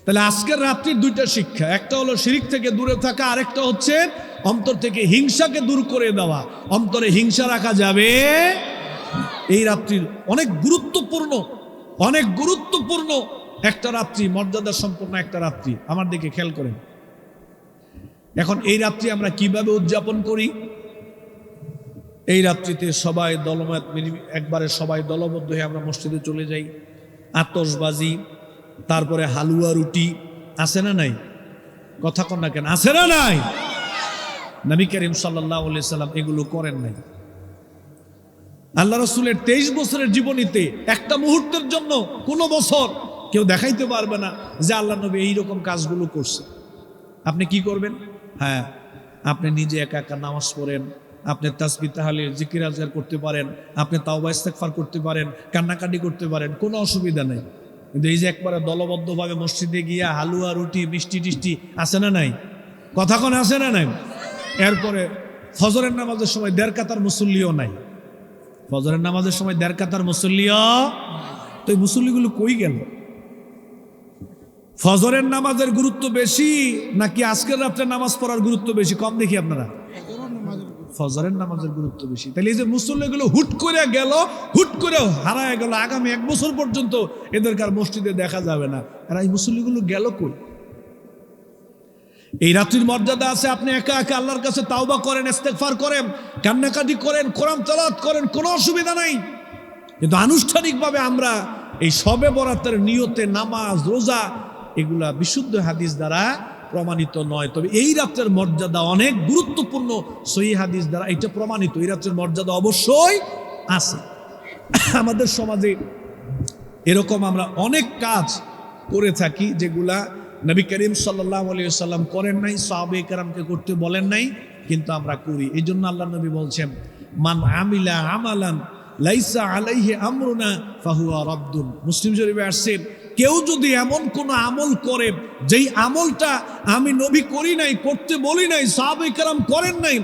তাহলে আজকের রাত্রির দুইটা শিক্ষা, একটা হলো শিরিক থেকে দূরে থাকা, আরেকটা হচ্ছে অন্তর থেকে হিংসাকে দূর করে দেওয়া। অন্তরে হিংসা রাখা যাবে। এই রাত্রির অনেক গুরুত্বপূর্ণ একটা রাত্রি, মর্যাদা সম্পন্ন একটা রাত্রি। আমার দিকে খেয়াল করেন। এখন এই রাত্রি আমরা কিভাবে উদযাপন করি? এই রাত্রিতে সবাই একবারে সবাই দলবদ্ধ হয়ে আমরা মসজিদে চলে যাই, আতশবাজি, তারপরে হালুয়া রুটি, আছে না নাই? কথা কন না কেন? আছে না নাই? নবী করিম সাল্লাল্লাহু আলাইহি সাল্লাম এগুলো করেন নাই। আল্লাহ রাসূলের 23 বছরের জীবনীতে একটা মুহূর্তের জন্য কোনো বছর কেউ দেখাইতে পারবে না যে আল্লাহ নবী এইরকম কাজগুলো করছে। আপনি কি করবেন? হ্যাঁ, আপনি নিজে একা একা নামাজ পড়েন, আপনি তাসবিহ তাহলিল জিকির আজকার করতে পারেন, আপনি তাওবা ইস্তেগফার করতে পারেন, কান্নাকাটি করতে পারেন, কোনো অসুবিধা নেই। কিন্তু এই যে একবারে দলবদ্ধভাবে মসজিদে গিয়া হালুয়া রুটি মিষ্টি টিষ্টি, আছে না নাই? কথা কোন আছে না নাই? এরপরে ফজরের নামাজের সময় 1.5 কাতার মুসল্লিও নাই। ফজরের নামাজের সময় 1.5 কাতার মুসল্লিও, তো এই মুসল্লিগুলো কই গেল? ফজরের নামাজের গুরুত্ব বেশি নাকি আজকের রাত্রে নামাজ পড়ার গুরুত্ব বেশি? কম দেখি আপনারা। ফজরের নামাজের গুরুত্ব বেশি। তাহলে এই যে মুসল্লিগুলো হুট করে গেল, হুট করে হারায় গেল, আগামী 1 বছর পর্যন্ত এদেরকে আর মসজিদে দেখা যাবে না। আর এই মুসল্লিগুলো গেল কই? এই রাত্রির মর্যাদা আছে, আপনি একা একা আল্লাহর কাছে তাওবা করেন, ইস্তেগফার করেন, কান্নাকাটি করেন, কোরআন তেলাওয়াত করেন, কোনো অসুবিধা নাই। কিন্তু আনুষ্ঠানিকভাবে আমরা এই শবে বরাতের নিয়তে নামাজ রোজা এগুলা বিশুদ্ধ হাদিস দ্বারা প্রমাণিত নয়। তবে এই রাত্রের মর্যাদা অনেক গুরুত্বপূর্ণ, সহিহ হাদিস দ্বারা এটা প্রমাণিত। এই রাত্রের মর্যাদা অবশ্যই আছে। আমাদের সমাজে এরকম আমরা অনেক কাজ করে থাকি যেগুলা নবী করিম সাল্লাল্লাহু আলাইহি ওয়াসাল্লাম করেন নাই, সাহাবায়ে কেরামকে করতে বলেন নাই, কিন্তু আমরা করি। এই জন্য আল্লাহ নবী বলছেন, মান আমিলা আমালান লাইসা আলাইহি আমরুনা ফাহুয়া রাদ্দুন। মুসলিম শরীফে আসছে, কেউ যদি এমন কোন আমল করে যেই আমলটা আমি নবী করি নাই, করতে বলি নাই, সাহাবায়ে কেরাম করেন নাই,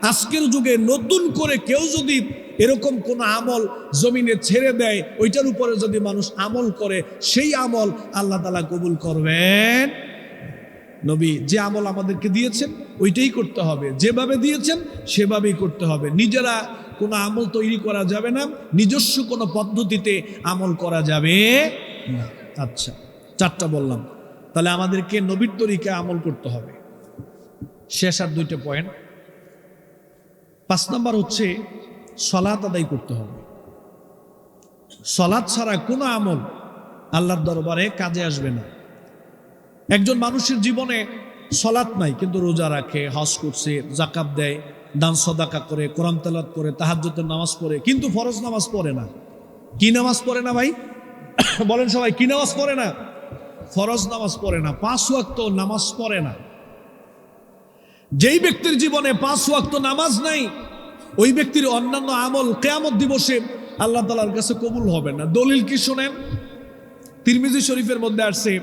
আজকের যুগে নতুন করে কেউ যদি এরকম কোন আমল জমিনে ছেড়ে দেয়, ওইটার উপরে যদি মানুষ আমল করে, সেই আমল আল্লাহ তাআলা কবুল করবেন। নবী যে আমল আমাদেরকে দিয়েছেন ওইটাই করতে হবে, যেভাবে দিয়েছেন সেভাবেই করতে হবে। নিজেরা কোনো আমল তৈরি করা যাবে না, নিজস্ব কোনো পদ্ধতিতে আমল করা যাবে না। আচ্ছা, 4টা বললাম। তাহলে আমাদেরকে নবীর তরিকায় আমল করতে হবে। শেষ আর 2টা পয়েন্ট। 5 নম্বর হচ্ছে সালাত আদায় করতে হবে। সালাত ছাড়া কোনো আমল আল্লাহর দরবারে কাজে আসবে না। একজন মানুষের জীবনে সালাত নাই কিন্তু রোজা রাখে, হজ করছে, যাকাত দেয়, দান সাদাকা করে, কোরআন তেলাওয়াত করে, তাহাজ্জুদের নামাজ পড়ে, কিন্তু ফরজ নামাজ পড়ে না। কি নামাজ পড়ে না ভাই? বলেন সবাই, কি নামাজ পড়ে না? ফরজ নামাজ পড়ে না, 5 ওয়াক্ত নামাজ পড়ে না। যেই ব্যক্তির জীবনে 5 ওয়াক্ত নামাজ নাই, ওই ব্যক্তির অন্যান্য আমল কিয়ামত দিবসে আল্লাহ তাআলার কাছে কবুল হবে না। দলিল কি শুনেন? তিরমিজি শরীফের মধ্যে আসছে,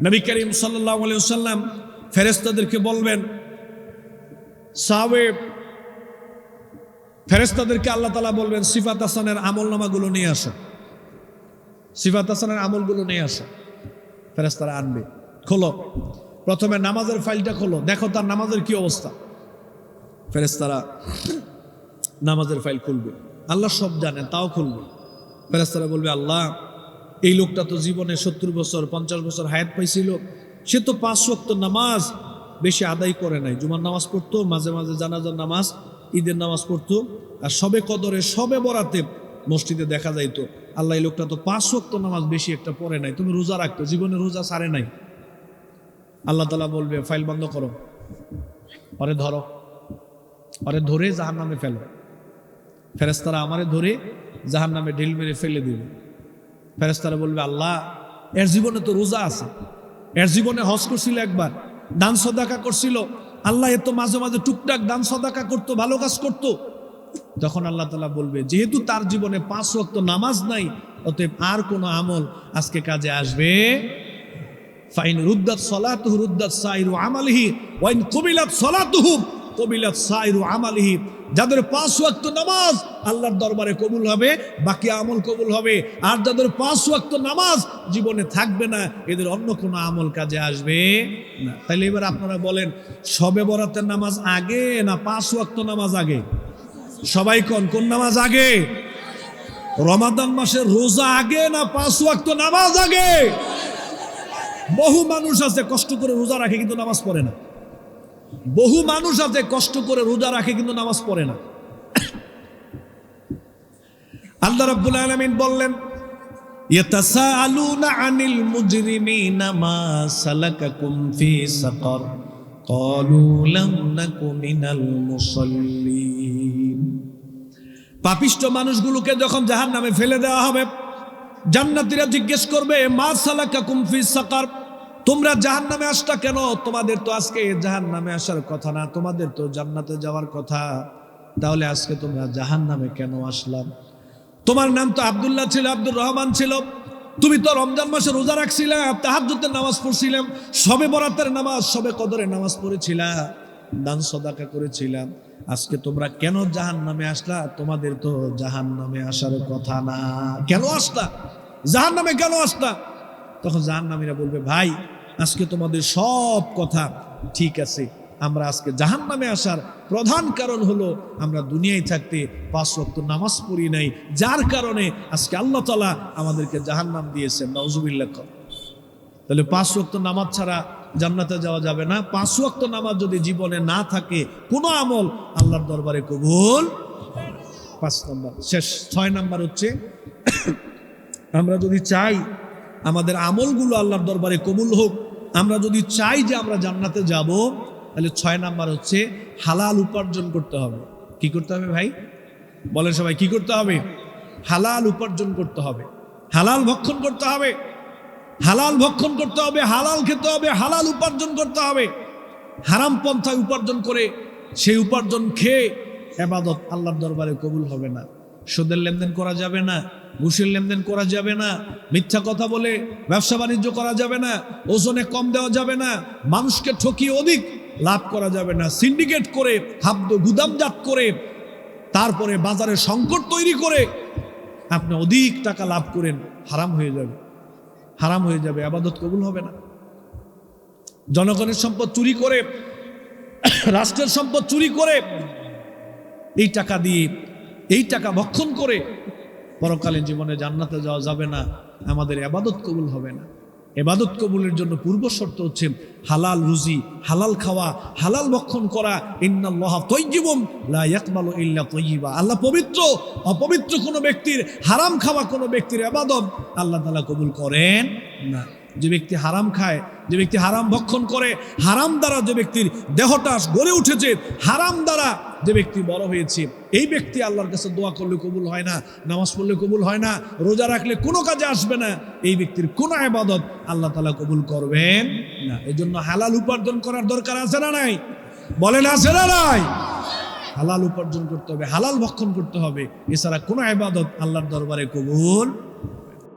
নবী করিম সাল্লাল্লাহু আলাইহি ওয়াসাল্লাম ফেরেশতাদেরকে বলবেন, ফেরেশতাদেরকে আল্লাহ তাআলা বলবেন সিফাত হাসানের আমলনামাগুলো নিয়ে আসো। সিফাত হাসানের আমলগুলো নিয়ে আসা, ফেরেশতারা আনবে। খোলো, প্রথমে নামাজের ফাইলটা খোলো, দেখো তার নামাজের কি অবস্থা। ফেরেশতারা নামাজের ফাইল খুলবে, আল্লাহ সব জানেন তাও খুলবে। ফেরেশতারা বলবে, আল্লাহ এই লোকটা তো জীবনে 70 বছর 50 বছর হায়াত পাইছিল, সে তো 5 ওয়াক্ত নামাজ বেশি আদায় করে নাই। জুমার নামাজ পড়তো, মাঝে মাঝে জানাজার নামাজ, ঈদের নামাজ পড়তো, আর সবে কদরে সবে বরাতে মসজিদে দেখা যাইতো। আল্লাহ এই লোকটা তো 5 ওয়াক্ত নামাজ বেশি একটা পড়ে নাই, তুমি রোজা রাখতো, জীবনে রোজা ছাড়ে নাই। আল্লাহ তাআলা বলবে, ফাইল বন্ধ করো, ওরে ধরো, ওরে ধরে জাহান্নামে ফেলো। ফেরেশতারা আমারে ধরে জাহান্নামে ঢিল মেরে ফেলে দিবে। ফেরেশতারা বলবে, আল্লাহ এর জীবনে তো রোজা আছে, এর জীবনে হজ করছিল, একবার দান সদাকা করছিল, আল্লাহ এ তো মাঝে মাঝে টুকটাক দান সদাকা করতো, ভালো কাজ করতো। তখন আল্লাহ তাআলা বলবে, যেহেতু তার জীবনে 5 ওয়াক্ত নামাজ নাই, অতএব আর কোনো আমল আজকে কাজে আসবে। ফাইন রুদ্দাত সালাতুহু রুদ্দাত সাইরু আমালিহি ওয়া ইন কুবিলাত সালাতুহু কুবিলাত সাইরু আমালিহি। যাদের 5 ওয়াক্ত নামাজ আল্লাহর দরবারে কবুল হবে, বাকি আমল কবুল হবে। আর যাদের 5 ওয়াক্ত নামাজ জীবনে থাকবে না, এদের অন্য কোনো আমল কাজে আসবে না। তাহলে এবার আপনারা বলেন, শবে বরাতের নামাজ আগে না 5 ওয়াক্ত নামাজ আগে? সবাই কোন নামাজ আগে? রমাদান মাসের রোজা আগে না 5 ওয়াক্ত নামাজ আগে? বহু মানুষ আছে কষ্ট করে রোজা রাখে কিন্তু নামাজ পড়ে না। বহু মানুষ আছে কষ্ট করে রোজা রাখে কিন্তু নামাজ পড়ে না। আল্লাহ রাব্বুল আলামিন বললেন, ইয়াতাসাআলুনা আনিল মুজরিমিনা মা সালাকাকুম ফি সাকার ক্বালু লাম নাকু মিনাল মুসাল্লিন। পাপিষ্ঠ মানুষগুলোকে যখন জাহান্নামে ফেলে দেওয়া হবে, জান্নাতীরা জিজ্ঞেস করবে, মা সালাকাকুম ফি সাকার, তোমরা জাহান্নামে আসটা কেন? তোমাদের তো আজকে জাহান্নামে আসার কথা না, তোমাদের তো জান্নাতে যাওয়ার কথা, তাহলে আজকে তোমরা জাহান্নামে কেন আসলাম? তোমার নাম তো আব্দুল্লাহ ছিল, আব্দুর রহমান ছিল, তুমি তো রমজান মাসে রোজা রাখছিলা, তাহাজ্জুদের নামাজ পড়ছিলাম, শবে বরাতের নামাজ, শবে কদরের নামাজ পড়েছিলা, দান সদাকা করেছিলাম, আজকে তোমরা কেন জাহান্নামে আসলা? তোমাদের তো জাহান্নামে আসার কথা না, কেন আসলা? জাহান্নামে কেন আসলা? তখন জাহান্নামীরা বলবে, ভাই আজকে তোমাদের সব কথা ঠিক আছে, আমরা আজকে জাহান্নামে আসার প্রধান কারণ হলো আমরা দুনিয়ায় থাকতে 5 ওয়াক্ত নামাজ পড়ি নাই, যার কারণে আজকে আল্লাহ তাআলা আমাদেরকে জাহান্নাম দিয়েছেন। নাউজুবিল্লাহ। তাহলে 5 ওয়াক্ত নামাজ ছাড়া জান্নাতে যাওয়া যাবে না। 5 ওয়াক্ত নামাজ যদি জীবনে না থাকে, কোনো আমল আল্লাহর দরবারে কবুল। 5 নম্বর শেষ। 6 নম্বর হচ্ছে, আমরা যদি চাই আমাদের আমলগুলো আল্লাহর দরবারে কবুল হোক, আমরা যদি চাই যে আমরা জান্নাতে যাব, তাহলে 6 নাম্বার হচ্ছে হালাল উপার্জন করতে হবে। কি করতে হবে ভাই? বলেন সবাই, কি করতে হবে? হালাল উপার্জন করতে হবে, হালাল ভক্ষণ করতে হবে, হালাল ভক্ষণ করতে হবে, হালাল খেতে হবে, হালাল উপার্জন করতে হবে। হারাম পন্থায় উপার্জন করে সেই উপার্জন খেয়ে ইবাদত আল্লাহর দরবারে কবুল হবে না। সুদের লেনদেন করা যাবে না, ঘুষের লেনদেন করা যাবে না, মিথ্যা কথা বলে ব্যবসা বাণিজ্য করা যাবে না, ওজনে কম দেওয়া যাবে না, মানুষকে ঠকিয়ে অধিক লাভ করা যাবে না, সিন্ডিকেট করে খাদ্য গুদামজাত করে তারপরে বাজারে সংকট তৈরি করে আপনি অধিক টাকা লাভ করেন, হারাম হয়ে যাবে, হারাম হয়ে যাবে, ইবাদত কবুল হবে না। জনগণের সম্পদ চুরি করে, রাষ্ট্রের সম্পদ চুরি করে, এই টাকা দিয়ে, এই টাকা ভক্ষণ করে পরকালীন জীবনে জান্নাতে যাওয়া যাবে না, আমাদের ইবাদত কবুল হবে না। ইবাদত কবুলের জন্য পূর্ব শর্ত হচ্ছে হালাল রুজি, হালাল খাওয়া, হালাল ভক্ষণ করা। ইন্নাল্লাহা তাইয়্যিবুন লা ইয়াকবালু ইল্লা তাইয়্যিবা। আল্লাহ পবিত্র, অপবিত্র কোনো ব্যক্তির, হারাম খাওয়া কোনো ব্যক্তির ইবাদত আল্লাহ তাআলা কবুল করেন না। যে ব্যক্তি হারাম খায়, যে ব্যক্তি হারাম ভক্ষণ করে, হারাম দ্বারা যে ব্যক্তির দেহটা গড়ে উঠেছে, হারাম দ্বারা যে ব্যক্তি বড় হয়েছে, এই ব্যক্তি আল্লাহর কাছে দোয়া করলে কবুল হয় না, নামাজ পড়লে কবুল হয় না, রোজা রাখলে কোনো কাজে আসবে না, এই ব্যক্তির কোনো ইবাদত আল্লাহ তাআলা কবুল করবেন না। এই জন্য হালাল উপার্জন করার দরকার আছে না নাই? বলেন আছে না নাই? হালাল উপার্জন করতে হবে, হালাল ভক্ষণ করতে হবে, এছাড়া কোনো ইবাদত আল্লাহর দরবারে কবুল